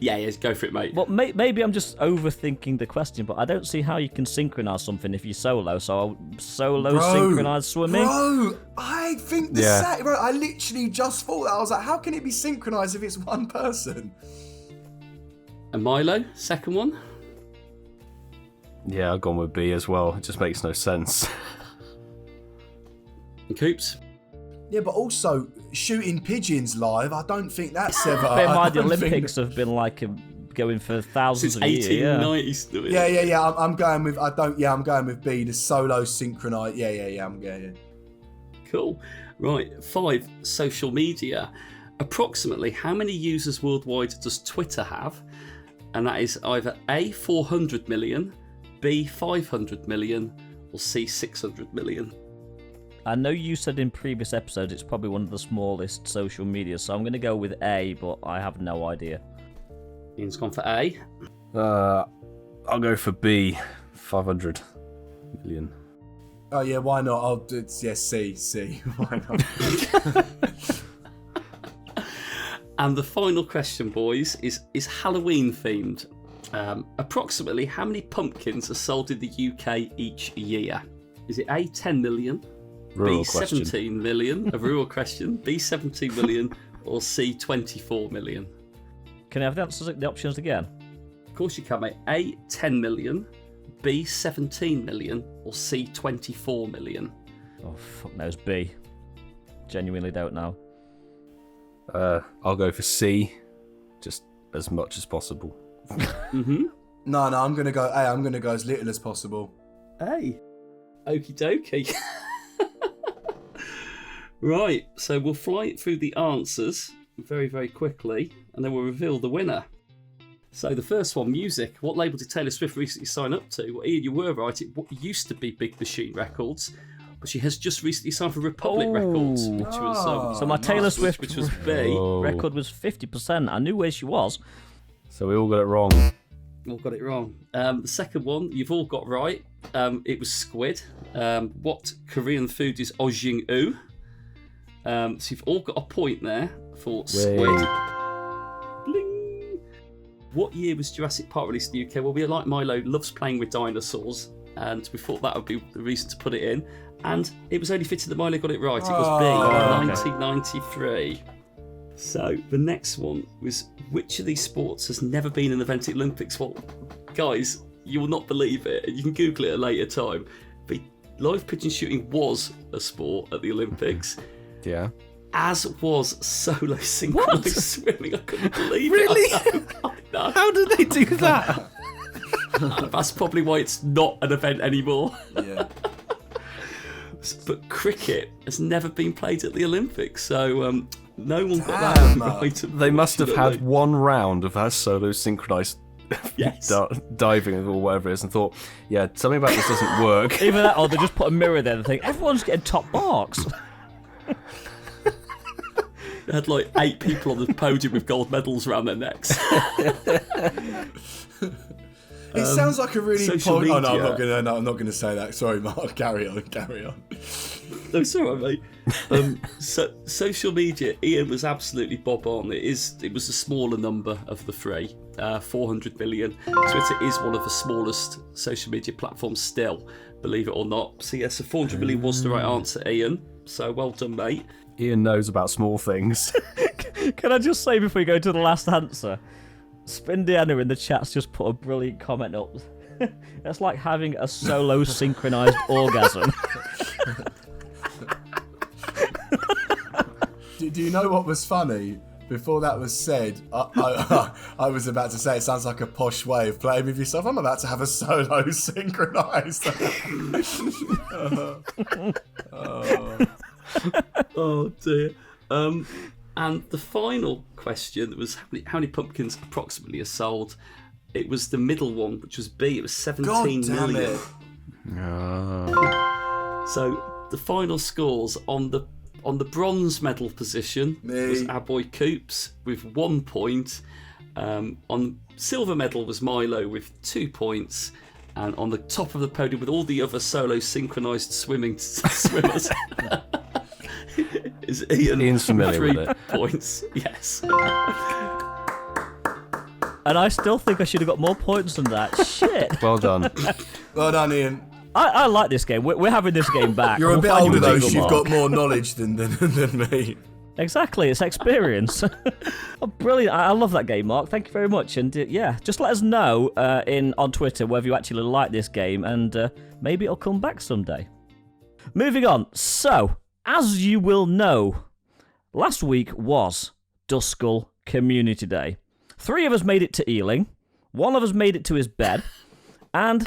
Yeah, go for it, mate.
Well, maybe I'm just overthinking the question, but I don't see how you can synchronise something if you're solo. So I'll synchronise swimming.
Bro, I think the
Yeah.
bro, I literally just thought that. I was like, how can it be synchronised if it's one person?
And Milo, second one.
Yeah, I've gone with B as well. It just makes no sense.
And Coops.
Yeah, but also shooting pigeons live, I don't think that's ever.
Bear in
I
mind, the
don't think-
Olympics have been like going for thousands
Since
of years. Yeah.
1890s.
Yeah. I'm going with. I'm going with B. The solo synchronized. Yeah. I'm going.
Cool. Right, 5, social media. Approximately how many users worldwide does Twitter have? And that is either A, 400 million, B, 500 million, or C, 600 million.
I know you said in previous episodes it's probably one of the smallest social media, so I'm going to go with A, but I have no idea.
Ian's gone for A.
I'll go for B. 500 million.
Oh yeah, why not? I'll do C. Why not?
And the final question, boys, is Halloween themed. Approximately how many pumpkins are sold in the UK each year? Is it A, 10 million,
Rural
B,
question.
17 million, a rural question, B, 17 million, or C, 24 million?
Can I have the options again?
Of course you can, mate. A, 10 million, B, 17 million, or C, 24 million?
Oh, fuck knows, B. Genuinely don't know.
I'll go for C, just as much as possible.
Mm-hmm.
No, I'm gonna go A. I'm gonna go as little as possible.
A. Okie dokie. Right, so we'll fly through the answers very, very quickly, and then we'll reveal the winner. So the first one, music. What label did Taylor Swift recently sign up to? Well, Ian, you were right. It used to be Big Machine Records, but she has just recently signed for Republic Records, which was
So my Taylor Swift
which was B.
record was 50%. I knew where she was.
So we all got it wrong.
All got it wrong. The second one, you've all got right. It was squid. What Korean food is ojing-u? So you've all got a point there for squid. Bling. What year was Jurassic Park released in the UK? Well, we like Milo loves playing with dinosaurs, and we thought that would be the reason to put it in. And it was only fitting that Milo got it right. It was B, 1993. So the next one was, which of these sports has never been an event at the Olympics? Well, guys, you will not believe it. You can Google it at a later time. But live pigeon shooting was a sport at the Olympics.
Yeah.
As was solo synchronized swimming. I couldn't believe
Really?
it. I know.
How did they do that?
That's probably why it's not an event anymore.
Yeah.
But cricket has never been played at the Olympics, so no one got that right.
They must have had
unfortunately.
one round of her solo synchronized
Yes.
diving or whatever it is and thought, yeah, something about this doesn't work.
Either that or they just put a mirror there and think, everyone's getting top marks.
They had like 8 people on the podium with gold medals around their necks.
It sounds like a really
social
Oh no,
media.
I'm not gonna say that. Sorry, Mark. Carry on.
No, it's all right, mate. So social media, Ian was absolutely bob on. It was a smaller number of the three, 400 million. Twitter is one of the smallest social media platforms still, believe it or not. So yes, so 400 million was the right answer, Ian. So well done, mate.
Ian knows about small things.
Can I just say before we go to the last answer, Spindiana in the chat's just put a brilliant comment up. It's like having a solo synchronized orgasm.
Do you know what was funny? Before that was said, I was about to say it sounds like a posh way of playing with yourself. I'm about to have a solo synchronized.
Oh dear. And the final question was how many pumpkins approximately are sold? It was the middle one, which was B. It was 17
God
million.
damn it.
So the final scores on the bronze medal position was our boy Coops with 1 point. On silver medal was Milo with 2 points. And on the top of the podium with all the other solo synchronised swimmers is Ian.
Ian's familiar
with
with
3
it.
points. Yes.
And I still think I should have got more points than that. Shit.
Well done.
Well done, Ian.
I like this game. We're having this game back.
You're a
We'll
bit
find you
older though,
jingle
so you've
mark.
got more knowledge than me.
Exactly, it's experience. Oh, brilliant. I love that game, Mark. Thank you very much. And yeah, just let us know on Twitter whether you actually like this game, and maybe it'll come back someday. Moving on. So, as you will know, last week was Duskull Community Day. 3 of us made it to Ealing. 1 of us made it to his bed. And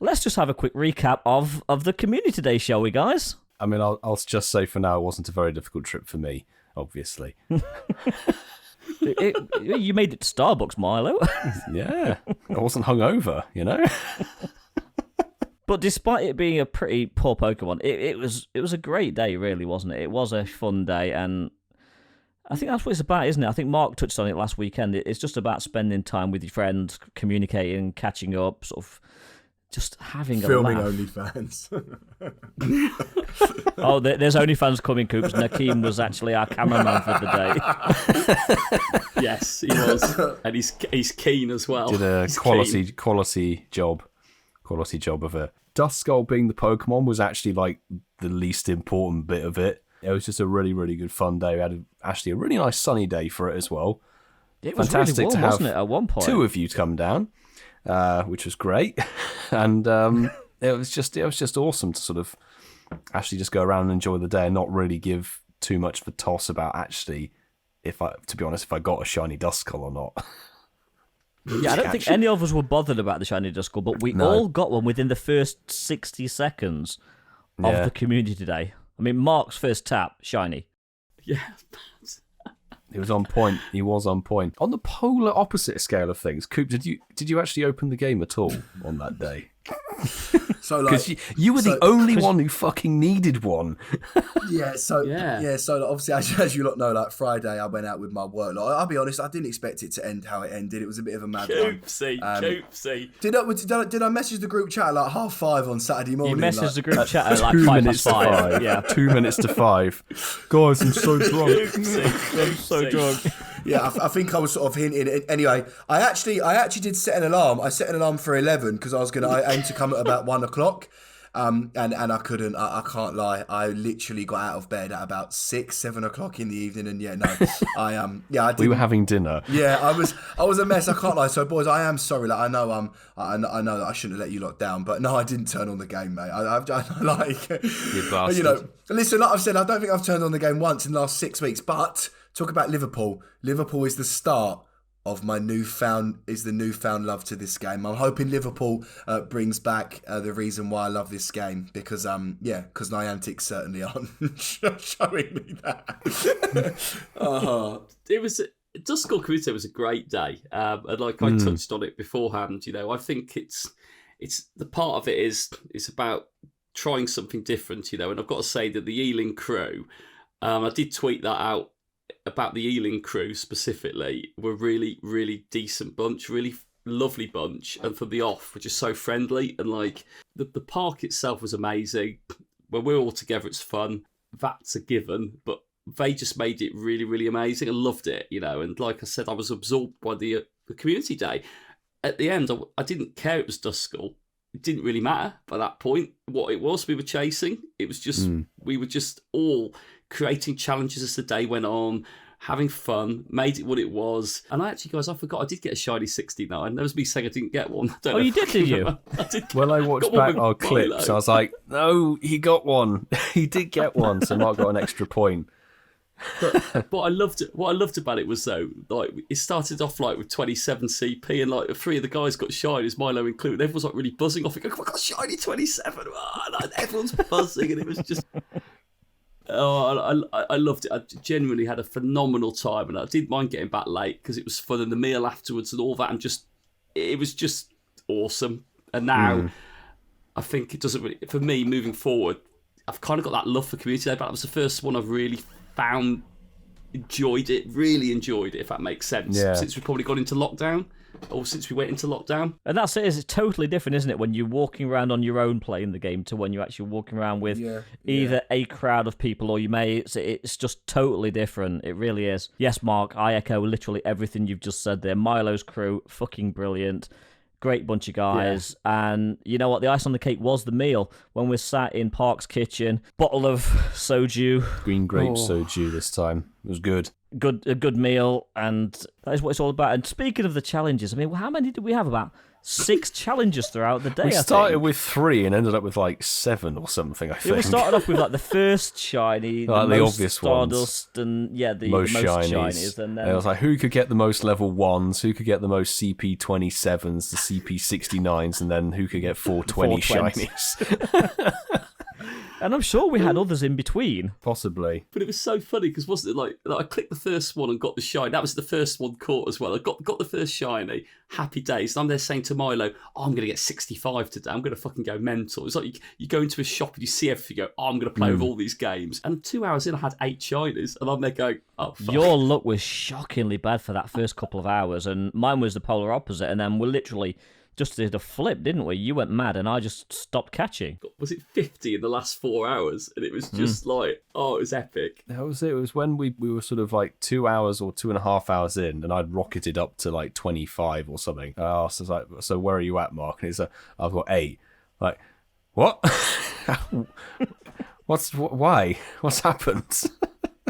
let's just have a quick recap of the Community Day, shall we, guys?
I mean, I'll just say for now, it wasn't a very difficult trip for me, obviously.
You made it to Starbucks, Milo.
Yeah, I wasn't hungover, you know?
But despite it being a pretty poor Pokemon, it was a great day, really, wasn't it? It was a fun day, and I think that's what it's about, isn't it? I think Mark touched on it last weekend. It's just about spending time with your friends, communicating, catching up, sort of just having
Filming
a laugh.
OnlyFans.
Oh, there's OnlyFans coming, Coops. Nakeem was actually our cameraman for the day.
Yes, he was. And he's keen as well.
Did a
He's
quality job of it. Duskull being the Pokemon was actually like the least important bit of it. It was just a really, really good fun day. We had actually a really nice sunny day for it as well.
It was
Fantastic
really warm,
to have
wasn't it, at one point?
2 of you to come down, which was great. and it was just awesome to sort of actually just go around and enjoy the day and not really give too much of a toss about actually if I got a shiny Duskull or not.
Yeah, I don't think any of us were bothered about the shiny Duskull, but we all got one within the first 60 seconds of the community day. I mean, Mark's first tap, shiny.
Yeah.
He was on point. He was on point. On the polar opposite scale of things, Coop, did you actually open the game at all on that day?
So like,
because you were the only one who fucking needed one.
So obviously, as you lot know, like Friday, I went out with my work. Like, I'll be honest, I didn't expect it to end how it ended. It was a bit of a mad one.
Coopsy.
Did I message the group chat at like 5:30 on Saturday morning?
You messaged the group chat at like 5:05. Yeah,
2 minutes to 5. Guys, I'm so drunk.
I'm so drunk.
Yeah, I think I was sort of hinting. Anyway, I actually did set an alarm. I set an alarm for 11 because I aimed to come at about 1 o'clock. And I couldn't. I can't lie. I literally got out of bed at about 7 o'clock in the evening. And I did.
We were having dinner.
Yeah, I was a mess. I can't lie. So boys, I am sorry. Like I know that I shouldn't have let you lot down, but no, I didn't turn on the game, mate. I like
You bastard.
Listen, like I've said, I don't think I've turned on the game once in the last 6 weeks. But talk about Liverpool. Liverpool is the start of my newfound love to this game. I'm hoping Liverpool brings back the reason why I love this game because Niantic certainly aren't showing me that.
It was Duskull Community was a great day, and like I touched on it beforehand. I think it's the part of it is it's about trying something different. And I've got to say that the Ealing crew, I did tweet that out about the Ealing crew specifically, were really, really decent bunch, really lovely bunch, and from the off were just so friendly, and like the park itself was amazing. When we're all together, it's fun. That's a given, but they just made it really, really amazing. I loved it, and like I said, I was absorbed by the community day. At the end, I didn't care it was Duskull. It didn't really matter by that point what it was we were chasing. It was just we were just all creating challenges as the day went on, having fun, made it what it was. And I forgot I did get a shiny 69. That was me saying I didn't get one.
You did you?
I did.
When I watched back our clips, I was like, no, he got one. He did get one, so Mark got an extra point.
But what I loved about it was though, like it started off like with 27 CP, and like 3 of the guys got shinies, Milo included. Everyone's like really buzzing off it. I got shiny 27. And everyone's buzzing, and it was just. I loved it. I genuinely had a phenomenal time, and I didn't mind getting back late because it was fun, and the meal afterwards and all that, and it was just awesome. And now, I think it doesn't really, for me moving forward, I've kind of got that love for community day, but that was the first one I've really really enjoyed it, if that makes sense.
Yeah.
Since we've probably gone into lockdown. Or since we went into lockdown.
And that's it. It's totally different, isn't it, when you're walking around on your own playing the game to when you're actually walking around with either a crowd of people or you may... It's just totally different. It really is. Yes, Mark, I echo literally everything you've just said there. Milo's crew, fucking brilliant. Great bunch of guys. Yeah. And you know what? The ice on the cake was the meal. When we sat in Park's kitchen, bottle of soju.
Green grape soju this time. It was good.
A good meal, and that is what it's all about. And speaking of the challenges, I mean, how many did we have? About 6 challenges throughout the day.
We started with 3 and ended up with like 7 or something. I think
we started off with like the first shiny, the
obvious
Stardust,
ones.
And the
most
shinies. And then
it was like who could get the most level 1s, who could get the most CP27s, the CP69s, and then who could get 420 shinies.
And I'm sure we had others in between.
Possibly.
But it was so funny because wasn't it like I clicked the first one and got the shiny. That was the first one caught as well. I got the first shiny. Happy days. And I'm there saying to Milo, I'm going to get 65 today. I'm going to fucking go mental. It's like you go into a shop and you see everything, you go, I'm going to play with all these games. And 2 hours in, I had 8 shinies. And I'm there going, oh, fuck.
Your luck was shockingly bad for that first couple of hours. And mine was the polar opposite. And then we literally... just did a flip, didn't we? You went mad and I just stopped catching.
Was it 50 in the last 4 hours? And it was just like, it was epic.
That was it. It was when we were sort of like 2 hours or 2.5 hours in, and I'd rocketed up to like 25 or something. I asked, I was like, so where are you at, Mark? And he's like, I've got 8. Like, what? Why? What's happened?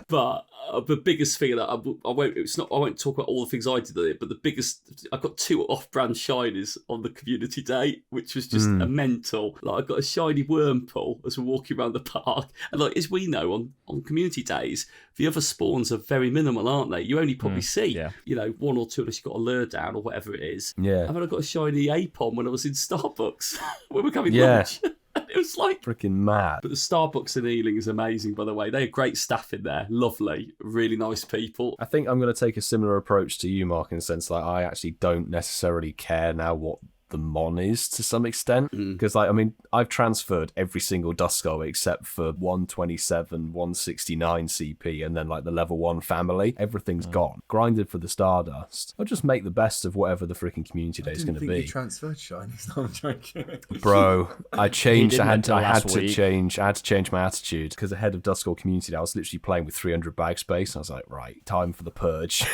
But The biggest thing that I won't talk about all the things I did with it, but the biggest, I got 2 off-brand shinies on the community day, which was just a mental. Like I got a shiny Wormpool as we're walking around the park, and like as we know on community days, the other spawns are very minimal, aren't they? You only probably see 1 or 2 unless you've got a lure down or whatever it is.
Yeah.
And then I got a shiny Apon when I was in Starbucks when we were having lunch. It was like
freaking mad.
But the Starbucks in Ealing is amazing, by the way. They have great staff in there, lovely, really nice people.
I think I'm going to take a similar approach to you, Mark, in the sense that I actually don't necessarily care now what the mon is to some extent, because I've transferred every single Duskull except for 127, 169 CP, and then like the level 1 family. Everything's gone. Grinded for the Stardust. I'll just make the best of whatever the freaking community day is going to be.
You transferred shinies. No, I'm joking.
Bro, I changed. I had to change my attitude because ahead of Duskull Community day, I was literally playing with 300 bag space. I was like, right, time for the purge.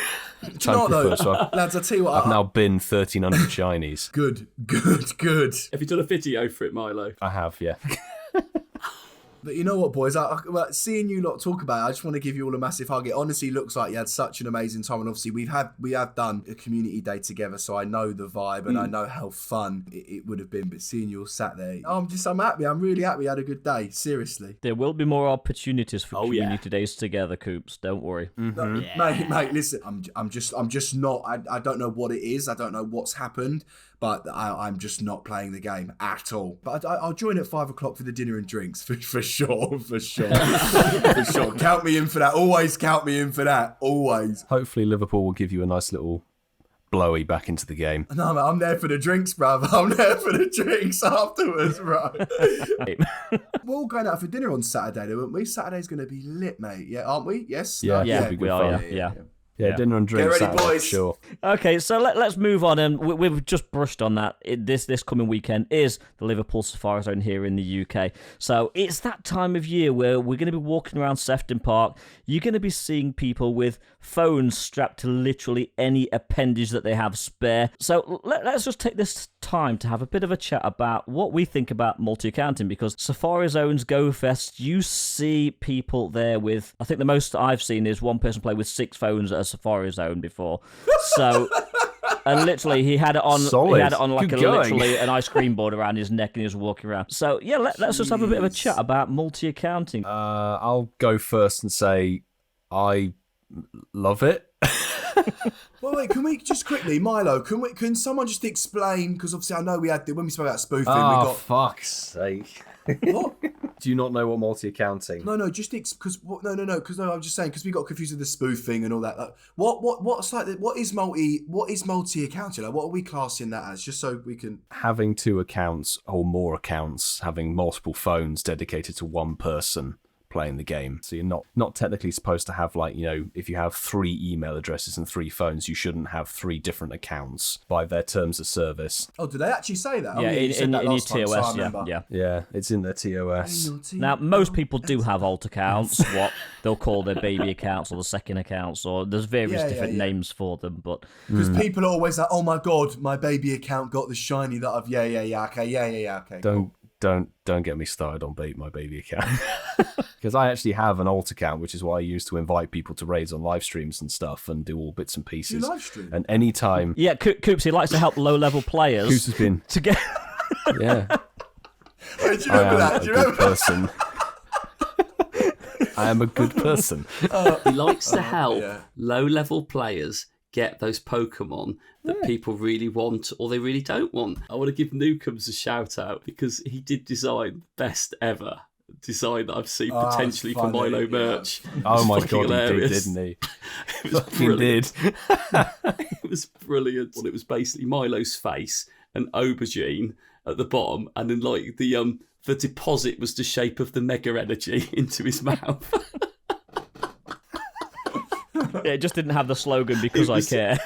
Lads, I'll tell you what.
I've now been 1,300 shinies.
Good.
Have you done a video for it, Milo?
I have, yeah.
But you know what, boys? Seeing you lot talk about it, I just want to give you all a massive hug. It honestly looks like you had such an amazing time, and obviously we have done a community day together, so I know the vibe and I know how fun it would have been. But seeing you all sat there, I'm happy. I'm really happy. You had a good day. Seriously.
There will be more opportunities for community days together, Coops. Don't worry.
No, mate. Listen, I'm just not. I don't know what it is. I don't know what's happened. But I'm just not playing the game at all. But I'll join at 5 o'clock for the dinner and drinks for sure. For sure. Count me in for that. Always count me in for that. Always.
Hopefully Liverpool will give you a nice little blowy back into the game.
No, mate, I'm there for the drinks, bruv. I'm there for the drinks afterwards, bro. We're all going out for dinner on Saturday, though, aren't we? Saturday's going to be lit, mate. Yeah, aren't we? Yes?
Yeah,
we are, yeah.
Yeah, dinner and drinks.
Get ready, boys.
Sure.
Okay, so let's move on, and we've just brushed on that. This coming weekend is the Liverpool Safari Zone here in the UK. So it's that time of year where we're going to be walking around Sefton Park. You're going to be seeing people with phones strapped to literally any appendage that they have spare. So let's just take this time to have a bit of a chat about what we think about multi-accounting, because Safari Zones, Go Fest, you see people there with, I think the most I've seen is one person play with 6 phones at a Safari Zone before. So, and literally he had it on.
Solid.
He had it on like literally an ice cream board around his neck, and he was walking around. So yeah, let's just have a bit of a chat about multi-accounting.
I'll go first and say I love it.
Wait, can we just quickly, Milo? Can someone just explain? Because obviously I know when we spoke about spoofing, we
Oh,
got
fuck's sake.
what?
Do you not know what multi-accounting?
No, just because I'm just saying because we got confused with the spoofing and all that. Like, what is multi-accounting? Like, what are we classing that as? Just so we can
Having 2 accounts or more accounts, having multiple phones dedicated to one person playing the game. So you're not technically supposed to have, like, if you have 3 email addresses and 3 phones, you shouldn't have 3 different accounts by their terms of service.
Oh, did they actually say that?
Yeah, in your TOS, yeah.
Yeah, it's in their TOS.
Now, most people do have alt accounts, what they'll call their baby accounts or the second accounts, or there's various different names for them. But
because people are always like, "Oh my god, my baby account got the shiny that I've." Okay.
Don't get me started on my baby account. Because I actually have an alt account, which is what I use to invite people to raids on live streams and stuff and do all bits and pieces.
You live stream?
And anytime...
Yeah, Coops, he likes to help low-level players.
Coops has been...
to get...
Yeah.
Wait, do you remember that? Do you remember
person. I am a good person.
He likes to help low-level players get those Pokemon that people really want or they really don't want. I want to give Nukemz a shout out because he did design the best ever design that I've seen potentially for Milo merch.
Oh my god,
hilarious.
He did, didn't he?
It was
brilliant.
It was brilliant. Well, it was basically Milo's face, an aubergine at the bottom, and then like the deposit was the shape of the Mega Energy into his mouth.
Yeah, it just didn't have the slogan "Because I care."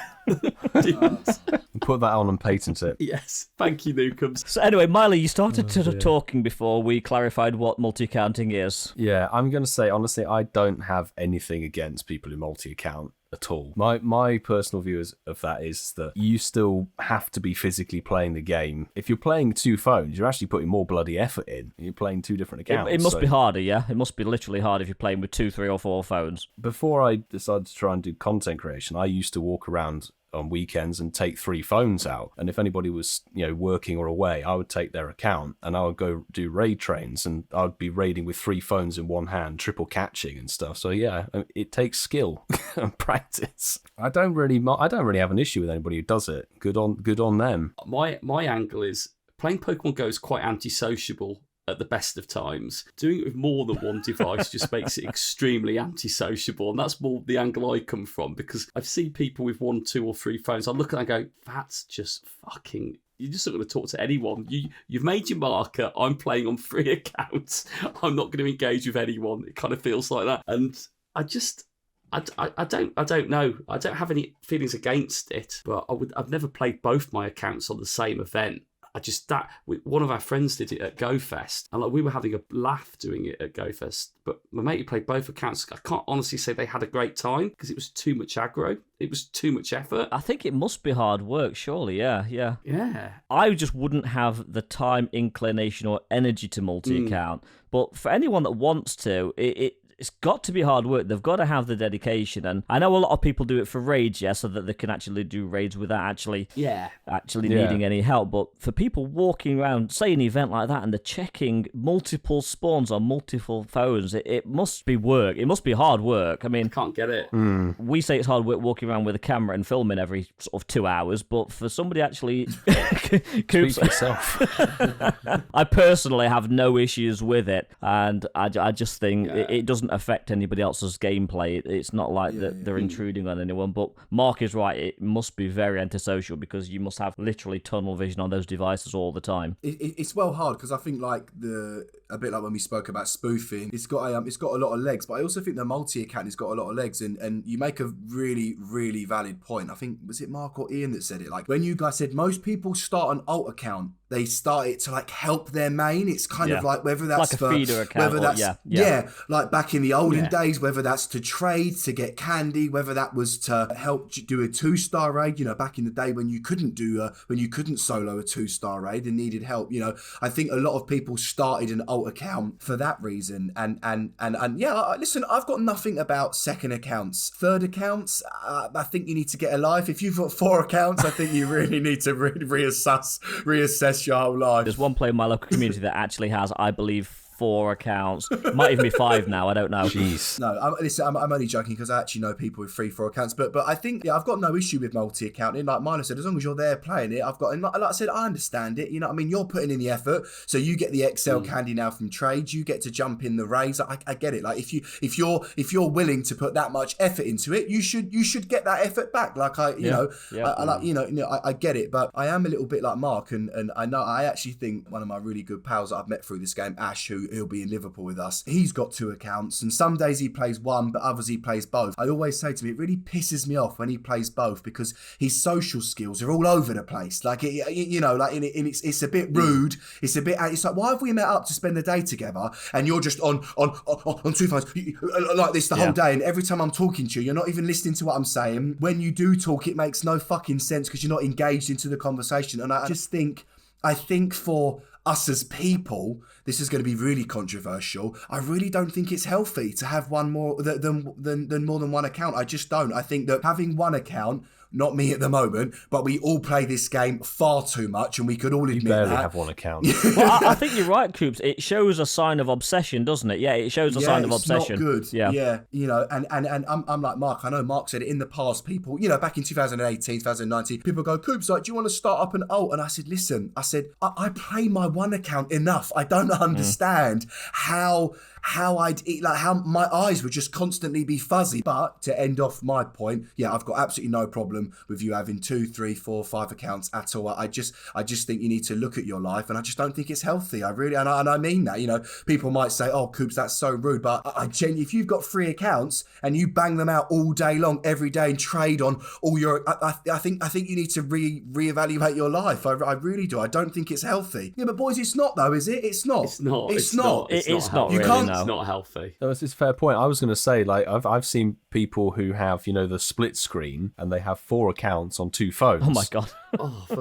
Put that on and patent it.
Yes, thank you, Nukemz.
So anyway, Milo, you started talking before we clarified what multi-accounting is.
Yeah, I'm going to say, honestly, I don't have anything against people who multi-account. at all. My personal view of that is that you still have to be physically playing the game. If you're playing 2 phones, you're actually putting more bloody effort in. You're playing 2 different accounts.
It must be harder, yeah? It must be literally hard if you're playing with 2, 3 or 4 phones.
Before I decided to try and do content creation, I used to walk around on weekends and take 3 phones out, and if anybody was working or away, I would take their account and I would go do raid trains, and I would be raiding with 3 phones in one hand, triple catching and stuff. So yeah, it takes skill and practice. I don't really have an issue with anybody who does it. Good on them.
My angle is playing Pokemon Go is quite antisociable at the best of times. Doing it with more than one device just makes it extremely antisociable, and that's more the angle I come from, because I've seen people with 1, 2 or 3 phones. I look at it and go, that's just fucking... You're just not going to talk to anyone. You've made your marker. I'm playing on 3 accounts. I'm not going to engage with anyone. It kind of feels like that, and I don't know. I don't have any feelings against it, but I've never played both my accounts on the same event. One of our friends did it at GoFest, and we were having a laugh doing it at GoFest. But my mate who played both accounts, I can't honestly say they had a great time because it was too much aggro. It was too much effort.
I think it must be hard work, surely. Yeah.
Yeah.
I just wouldn't have the time, inclination, or energy to multi-account. But for anyone that wants to, it's got to be hard work. They've got to have the dedication. And I know a lot of people do it for raids, so that they can actually do raids without actually needing any help. But for people walking around, say an event like that, and they're checking multiple spawns on multiple phones, it must be work. It must be hard work. I mean,
I can't get it.
We say it's hard work walking around with a camera and filming every sort of 2 hours, but for somebody actually...
Speak for yourself.
I personally have no issues with it, and I just think it doesn't affect anybody else's gameplay. It's not like that they're intruding on anyone. But Mark is right. It must be very antisocial because you must have literally tunnel vision on those devices all the time.
It's well hard because I think a bit like when we spoke about spoofing, it's got a lot of legs. But I also think the multi-account has got a lot of legs, and you make a really, really valid point. I think, was it Mark or Ian that said it? Like when you guys said most people start an alt account, they start it to help their main. It's kind of like whether that's
like a feeder account,
whether that's like back in the olden days, whether that's to trade, to get candy, whether that was to help do a 2-star raid. Back in the day when you couldn't solo a 2-star raid and needed help. I think a lot of people started an alt account for that reason. And listen, I've got nothing about second accounts, third accounts. I think you need to get a life. If you've got 4 accounts, I think you really need to reassess your whole life.
There's one player in my local community that actually has, I believe, 4 accounts. Might even be 5 now. I don't know.
Jeez.
No, I'm only joking because I actually know people with 3-4 accounts. But I think I've got no issue with multi-accounting. Like Milo said, as long as you're there playing it, I've got. And like I said, I understand it. You're putting in the effort, so you get the XL candy now from trades. You get to jump in the raids. I get it. Like if you're willing to put that much effort into it, you should get that effort back. Like I get it. But I am a little bit like Mark, and I know I actually think one of my really good pals that I've met through this game, Ash, he'll be in Liverpool with us. He's got 2 accounts, and some days he plays one, but others he plays both. I always say to him, it really pisses me off when he plays both because his social skills are all over the place. It's a bit rude. It's like, why have we met up to spend the day together and you're just on 2 phones like this the whole day, and every time I'm talking to you, you're not even listening to what I'm saying. When you do talk, it makes no fucking sense because you're not engaged into the conversation. And I think for us as people, this is going to be really controversial. I really don't think it's healthy to have one more than more than one account. I just don't. I think that having one account, not me at the moment, but we all play this game far too much, and we could all admit that.
You barely have one account.
Well, I think you're right, Coops. It shows a sign of obsession, doesn't it? Yeah, it shows a sign of obsession.
It's not good. Yeah. And I'm like Mark. I know Mark said it in the past. People, back in 2018, 2019, people go, Coops, do you want to start up an alt? And I said, listen, I play my one account enough. I don't understand how my eyes would just constantly be fuzzy. But to end off my point, I've got absolutely no problem with you having 2, 3, 4, 5 accounts at all. I just think you need to look at your life, and I just don't think it's healthy. I really, and I mean that. People might say, "Oh, Coops, that's so rude," but I genuinely, if you've got 3 accounts and you bang them out all day long, every day, and trade on all your, I think you need to reevaluate your life. I really do. I don't think it's healthy. Yeah, but boys, it's not though, is it? It's not.
It's not.
It's not.
You
really,
can't
It's not healthy.
No, it's a fair point. I was going to say, like, I've seen people who have, the split screen, and they have 4 accounts on 2 phones.
Oh my god.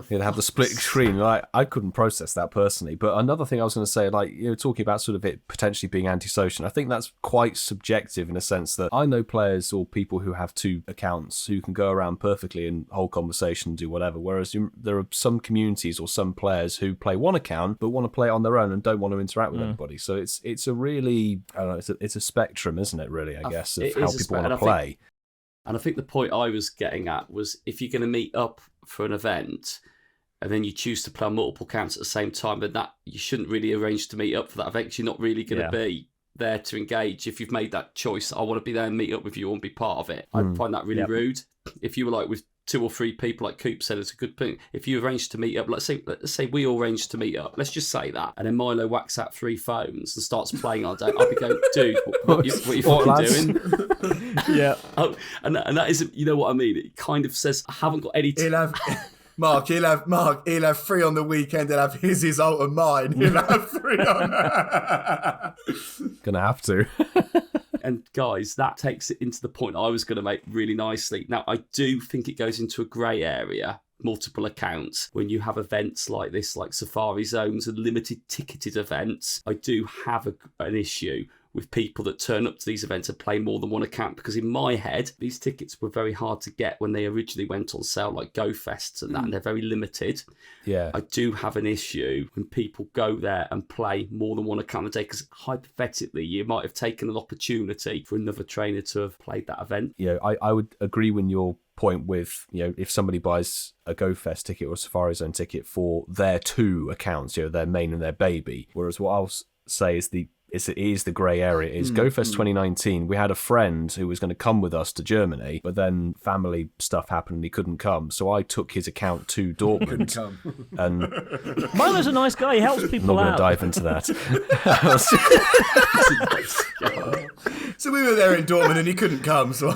They have the split screen. Like, I couldn't process that personally. But another thing I was going to say, like, talking about sort of it potentially being antisocial, I think that's quite subjective in a sense that I know players or people who have 2 accounts who can go around perfectly and hold conversation and do whatever. Whereas there are some communities or some players who play 1 account but want to play it on their own and don't want to interact with anybody. So it's a really, I don't know, it's a spectrum, isn't it? Really, I guess, of how people want to play.
And I think the point I was getting at was if you're going to meet up for an event and then you choose to play on multiple accounts at the same time, then that you shouldn't really arrange to meet up for that event 'cause you're not really going to be there to engage. If you've made that choice, I want to be there and meet up with you and be part of it. I find that really rude. If you were like with 2 or 3 people, like Coops said, it's a good point. If you arrange to meet up, let's say we all arrange to meet up, let's just say that, and then Milo whacks out 3 phones and starts playing all day, I'll be going, dude, what you fucking doing?
Yeah.
Oh, and that isn't, you know what I mean? It kind of says, I haven't got any...
He'll have 3 on the weekend. He'll have his alt and mine. He'll have 3 on.
Gonna have to.
And guys, that takes it into the point I was going to make really nicely. Now, I do think it goes into a grey area, multiple accounts, when you have events like this, like Safari Zones and limited ticketed events. I do have an issue with people that turn up to these events and play more than 1 account, because in my head, these tickets were very hard to get when they originally went on sale, like Go Fests and that, and they're very limited.
Yeah.
I do have an issue when people go there and play more than 1 account a day, because hypothetically, you might have taken an opportunity for another trainer to have played that event.
Yeah, I would agree with your point with, if somebody buys a Go Fest ticket or a Safari Zone ticket for their 2 accounts, their main and their baby. Whereas what I'll say is it is the grey area. Is GoFest 2019, we had a friend who was going to come with us to Germany, but then family stuff happened and he couldn't come. So I took his account to Dortmund. And
Milo's a nice guy. He helps
I'm
people
not going
out.
to dive into that.
So we were there in Dortmund and he couldn't come. So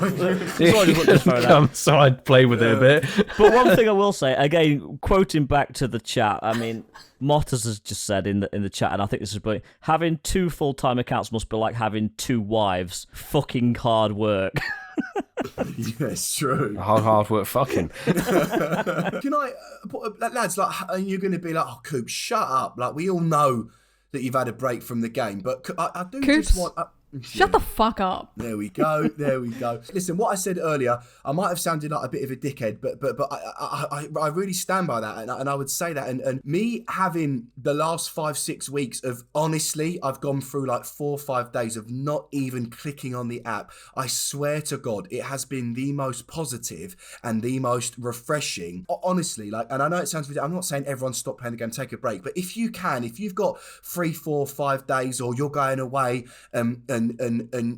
So I'd play with it a bit.
But one thing I will say, again, quoting back to the chat, I mean, Mottas has just said in the chat, and I think this is brilliant, having 2 full-time accounts must be like having 2 wives. Fucking hard work.
Yeah, it's true.
Hard work fucking.
Can I, lads, like, you're going to be like, oh, Coops, shut up. Like, we all know that you've had a break from the game, but I do
Coops,
just want...
shut the fuck up.
There we go. Listen, what I said earlier, I might have sounded like a bit of a dickhead, but I really stand by that, and I would say that. And me having the last 5-6 weeks of, honestly, I've gone through like 4 or 5 days of not even clicking on the app. I swear to God, it has been the most positive and the most refreshing. Honestly, like, and I know it sounds ridiculous. I'm not saying everyone stop playing the game, take a break, but if you can, if you've got 3, 4, 5 days, or you're going away, and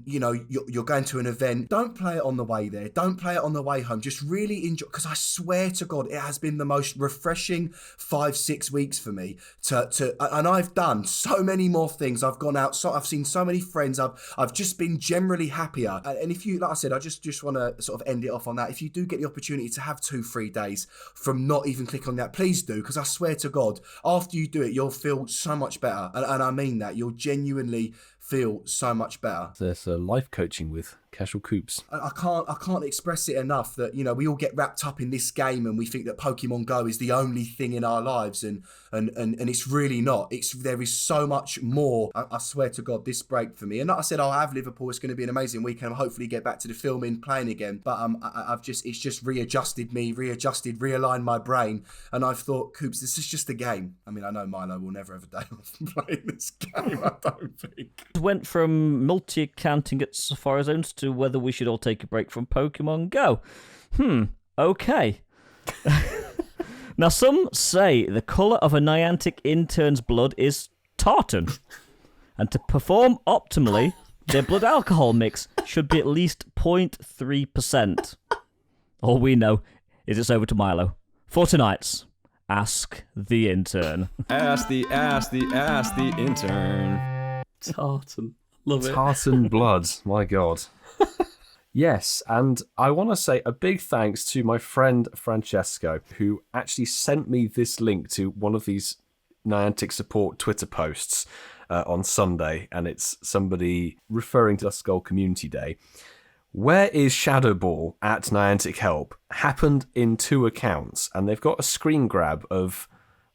you're going to an event, don't play it on the way there, don't play it on the way home, just really enjoy, because I swear to God, it has been the most refreshing 5-6 weeks for me and I've done so many more things. I've gone out, so I've seen so many friends, I've just been generally happier. And if you, like I said, I just want to sort of end it off on that. If you do get the opportunity to have 2-3 days from not even click on that, please do, because I swear to God, after you do it, you'll feel so much better, and I mean that. You'll genuinely feel so much better.
There's life coaching with Casual Coops.
I can't express it enough that, we all get wrapped up in this game and we think that Pokemon Go is the only thing in our lives, and it's really not. There is so much more. I swear to God, this break for me, and like I said, I'll have Liverpool. It's going to be an amazing weekend. I'll hopefully get back to the filming, playing again. But it's just realigned my brain, and I've thought, Coops, this is just a game. I mean, I know Milo will never have a day off playing this game. I don't think.
Went from multi-accounting at Safari Zones to whether we should all take a break from Pokemon Go. Okay. Now, some say the colour of a Niantic intern's blood is tartan, and to perform optimally, their blood alcohol mix should be at least 0.3%. All we know is it's over to Milo for tonight's Ask the Intern.
Ask the intern.
Tartan. Love it.
Tartan blood. My God. Yes, and I want to say a big thanks to my friend Francesco, who actually sent me this link to one of these Niantic support Twitter posts. on Sunday, and it's somebody referring to Duskull Community Day. Where is Shadow Ball at Niantic Help? Happened in 2 accounts, and they've got a screen grab of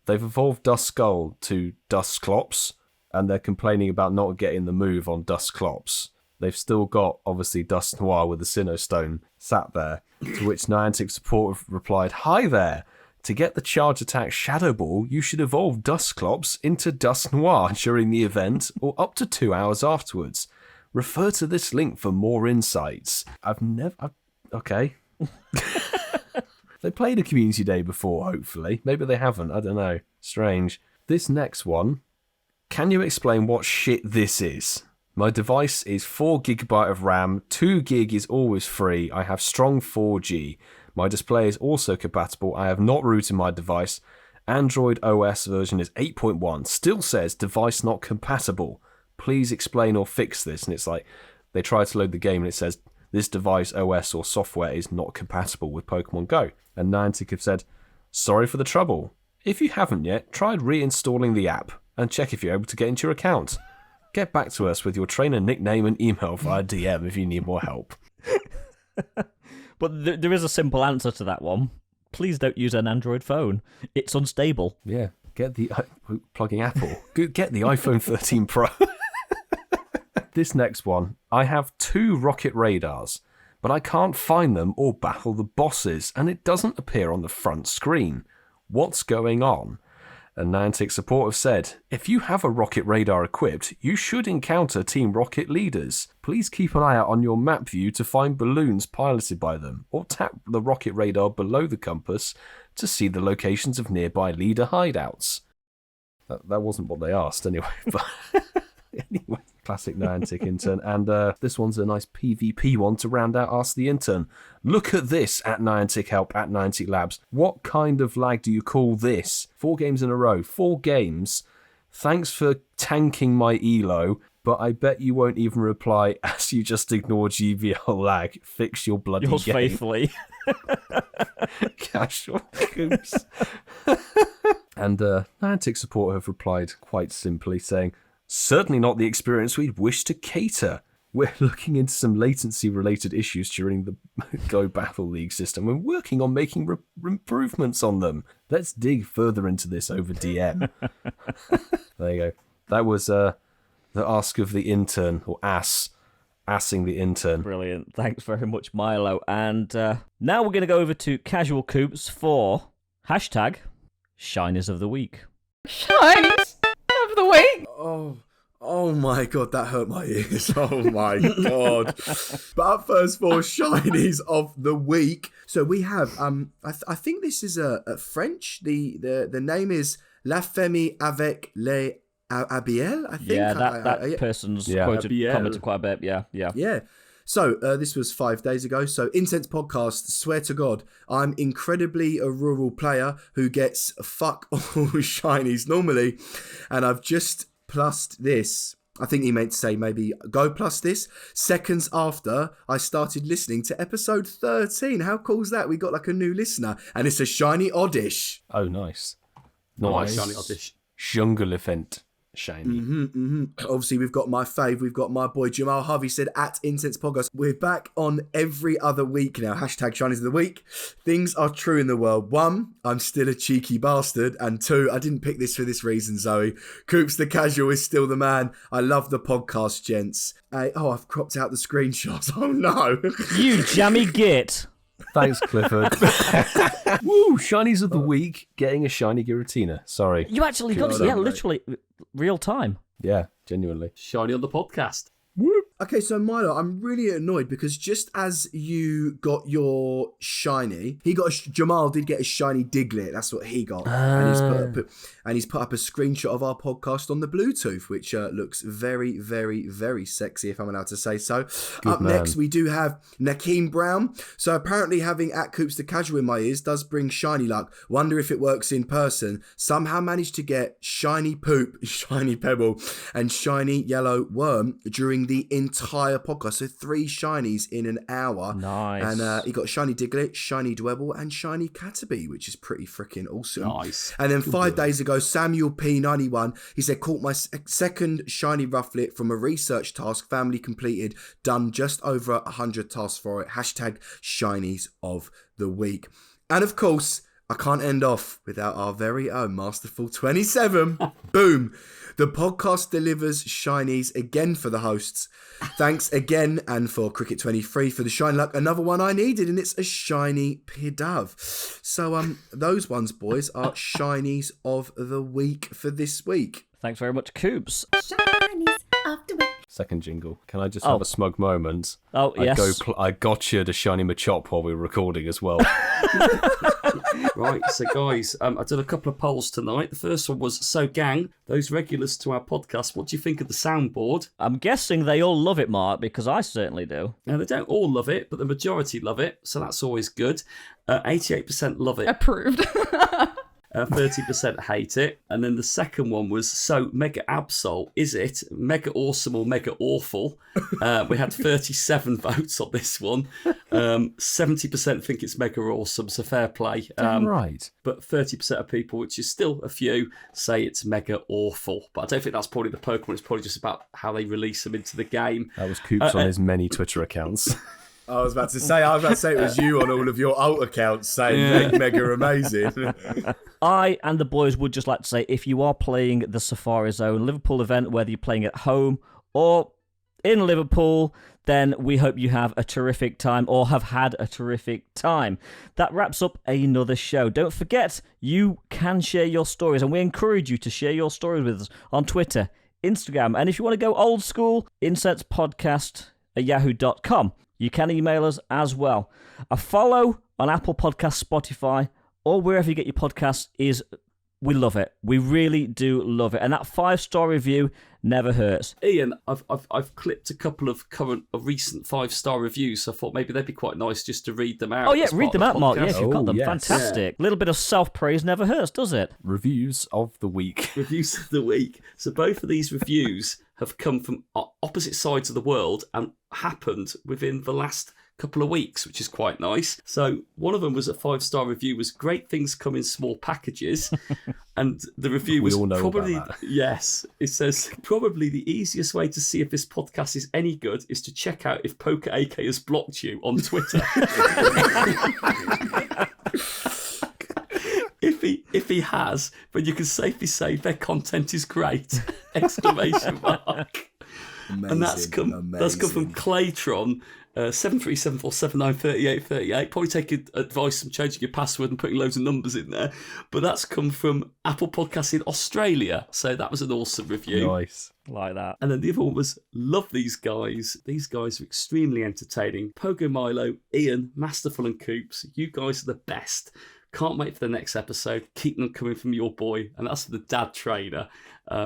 they've evolved Duskull to Dusclops, and they're complaining about not getting the move on Dusclops. They've still got, obviously, Dust Noir with the Sinnoh Stone sat there, to which Niantic support replied, "Hi there. To get the charge attack Shadow Ball, you should evolve Dusclops into Dust Noir during the event or up to 2 hours afterwards. Refer to this link for more insights." Okay. They played a community day before, hopefully. Maybe they haven't, I don't know. Strange. This next one, can you explain what shit this is? My device is 4GB of RAM, 2GB is always free, I have strong 4G. My display is also compatible, I have not rooted my device. Android OS version is 8.1, still says device not compatible. Please explain or fix this. And it's like, they try to load the game and it says, this device OS or software is not compatible with Pokemon Go. And Niantic have said, sorry for the trouble. If you haven't yet, try reinstalling the app and check if you're able to get into your account. Get back to us with your trainer nickname and email via DM if you need more help.
But there is a simple answer to that one. Please don't use an Android phone. It's unstable.
Yeah, get the plugging Apple. Get the iPhone 13 Pro. This next one, I have 2 rocket radars, but I can't find them or battle the bosses, and it doesn't appear on the front screen. What's going on? And Niantic support have said, if you have a rocket radar equipped, you should encounter Team Rocket leaders. Please keep an eye out on your map view to find balloons piloted by them, or tap the rocket radar below the compass to see the locations of nearby leader hideouts. That wasn't what they asked anyway, but anyway. Classic Niantic Intern. And this one's a nice PvP one to round out Ask the Intern. Look at this at Niantic Help at Niantic Labs. What kind of lag do you call this? 4 games in a row. 4 games. Thanks for tanking my elo, but I bet you won't even reply as you just ignored GVL lag. Fix your bloody
Yours
game.
faithfully.
Casual Coops. And Niantic support have replied quite simply saying, certainly not the experience we'd wish to cater. We're looking into some latency-related issues during the Go Battle League system and working on making improvements on them. Let's dig further into this over DM. There you go. That was the Ask of the Intern, or assing the Intern.
Brilliant. Thanks very much, Milo. And now we're going to go over to Casual Coops for hashtag Shinies of the Week.
Shinies of the week.
Oh my god, that hurt my ears. Oh my god. But up first for shinies of the week. So we have I think this is a French. The name is La Famille avec les Abiel, I think.
Yeah, that person's commented quite a bit. Yeah.
So this was 5 days ago. So Incensed podcast, swear to God, I'm incredibly a rural player who gets fuck all shinies normally. And I've just plussed this. I think he meant to say maybe go plus this. Seconds after I started listening to episode 13. How cool is that? We got like a new listener. And it's a shiny oddish.
Oh, nice.
Nice. Shiny oddish.
Jungle event. Shiny.
Obviously, we've got my fave. We've got my boy Jamal Harvey said at Incensed Podcast. We're back on every other week now. Hashtag Shinies of the Week. Things are true in the world. 1, I'm still a cheeky bastard. And 2, I didn't pick this for this reason, Zoe. Coops the Casual is still the man. I love the podcast, gents. I've cropped out the screenshots. Oh, no.
You jammy git.
Thanks, Clifford. Woo! Shinies of the week. Getting a shiny Giratina. Sorry.
You actually got it. Yeah, literally real time.
Yeah, genuinely.
Shiny on the podcast.
Okay, so Milo, I'm really annoyed because just as you got your shiny, Jamal did get a shiny Diglett. That's what he got, and he's put up a screenshot of our podcast on the Bluetooth, which looks very, very, very sexy, if I'm allowed to say so. Next, we do have Nakeem Brown. So apparently, having at Coops the Casual in my ears does bring shiny luck. Wonder if it works in person. Somehow managed to get shiny poop, shiny pebble, and shiny yellow worm during the entire podcast. So 3 shinies in an hour.
Nice.
And he got Shiny Diglett, Shiny Dwebble, and Shiny Caterpie, which is pretty freaking awesome.
Nice.
And then 5 days ago, Samuel P91, he said, caught my second Shiny Rufflet from a research task, family completed, done just over 100 tasks for it. Hashtag Shinies of the Week. And of course, I can't end off without our very own Masterful 27. Boom. The podcast delivers shinies again for the hosts. Thanks again, and for Cricket 23 for the shiny luck. Another one I needed, and it's a shiny Pidove. So those ones, boys, are shinies of the week for this week.
Thanks very much, Coops.
Shinies of the week.
Second jingle. Can I just have a smug moment?
Oh, yes.
I got you to Shiny Machop while we were recording as well.
Right, so guys, I did a couple of polls tonight. The first one was, so gang, those regulars to our podcast, what do you think of the soundboard?
I'm guessing they all love it, Mark, because I certainly do.
Now, they don't all love it, but the majority love it, so that's always good. 88% love it.
Approved.
30% hate it. And then the second one was, so Mega Absol, is it mega awesome or mega awful? We had 37 votes on this one. 70% think it's mega awesome, so fair play.
Right.
But 30% of people, which is still a few, say it's mega awful. But I don't think that's probably the Pokemon. It's probably just about how they release them into the game.
That was Coops on his many Twitter accounts.
I was about to say it was you on all of your alt accounts saying mega amazing.
I and the boys would just like to say, if you are playing the Safari Zone Liverpool event, whether you're playing at home or in Liverpool, then we hope you have a terrific time or have had a terrific time. That wraps up another show. Don't forget, you can share your stories, and we encourage you to share your stories with us on Twitter, Instagram, and if you want to go old school, incensepodcast@yahoo.com. You can email us as well. A follow on Apple Podcasts, Spotify, or wherever you get your podcasts we love it. We really do love it. And that 5-star review never hurts.
Ian, I've clipped a couple of recent 5-star reviews, so I thought maybe they'd be quite nice just to read them out.
Oh yeah, read them out, Mark. Yeah, if you've got them.
Yes.
Fantastic. A little bit of self-praise never hurts, does it?
Reviews of the week.
Reviews of the week. So both of these reviews have come from opposite sides of the world and happened within the last couple of weeks, which is quite nice. So one of them was a 5-star review, was great things come in small packages. And the review was probably, yes, it says, probably the easiest way to see if this podcast is any good is to check out if Poker AK has blocked you on Twitter. If he has, then you can safely say their content is great! Exclamation mark.
Amazing,
and that's come from Claytron. 7374793838. Probably take advice from changing your password and putting loads of numbers in there. But that's come from Apple Podcasts in Australia. So that was an awesome review.
Nice.
Like that.
And then the other one was, love these guys. These guys are extremely entertaining. Pogo Milo, Ian, Masterful and Coops. You guys are the best. Can't wait for the next episode. Keep them coming from your boy. And that's the dad trainer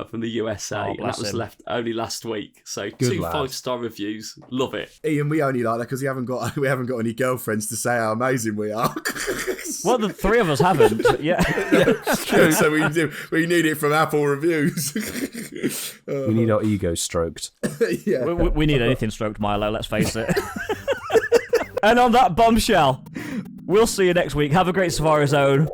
from the USA.
Oh,
and that was left only last week. So
Good
2
lad.
5-star reviews. Love it.
Ian, we only like that because we haven't got any girlfriends to say how amazing we are.
Well, the 3 of us haven't. Yeah.
True. So we need it from Apple reviews.
We need our egos stroked.
Yeah.
We need anything stroked, Milo, let's face it. And on that bombshell, we'll see you next week. Have a great Safari Zone.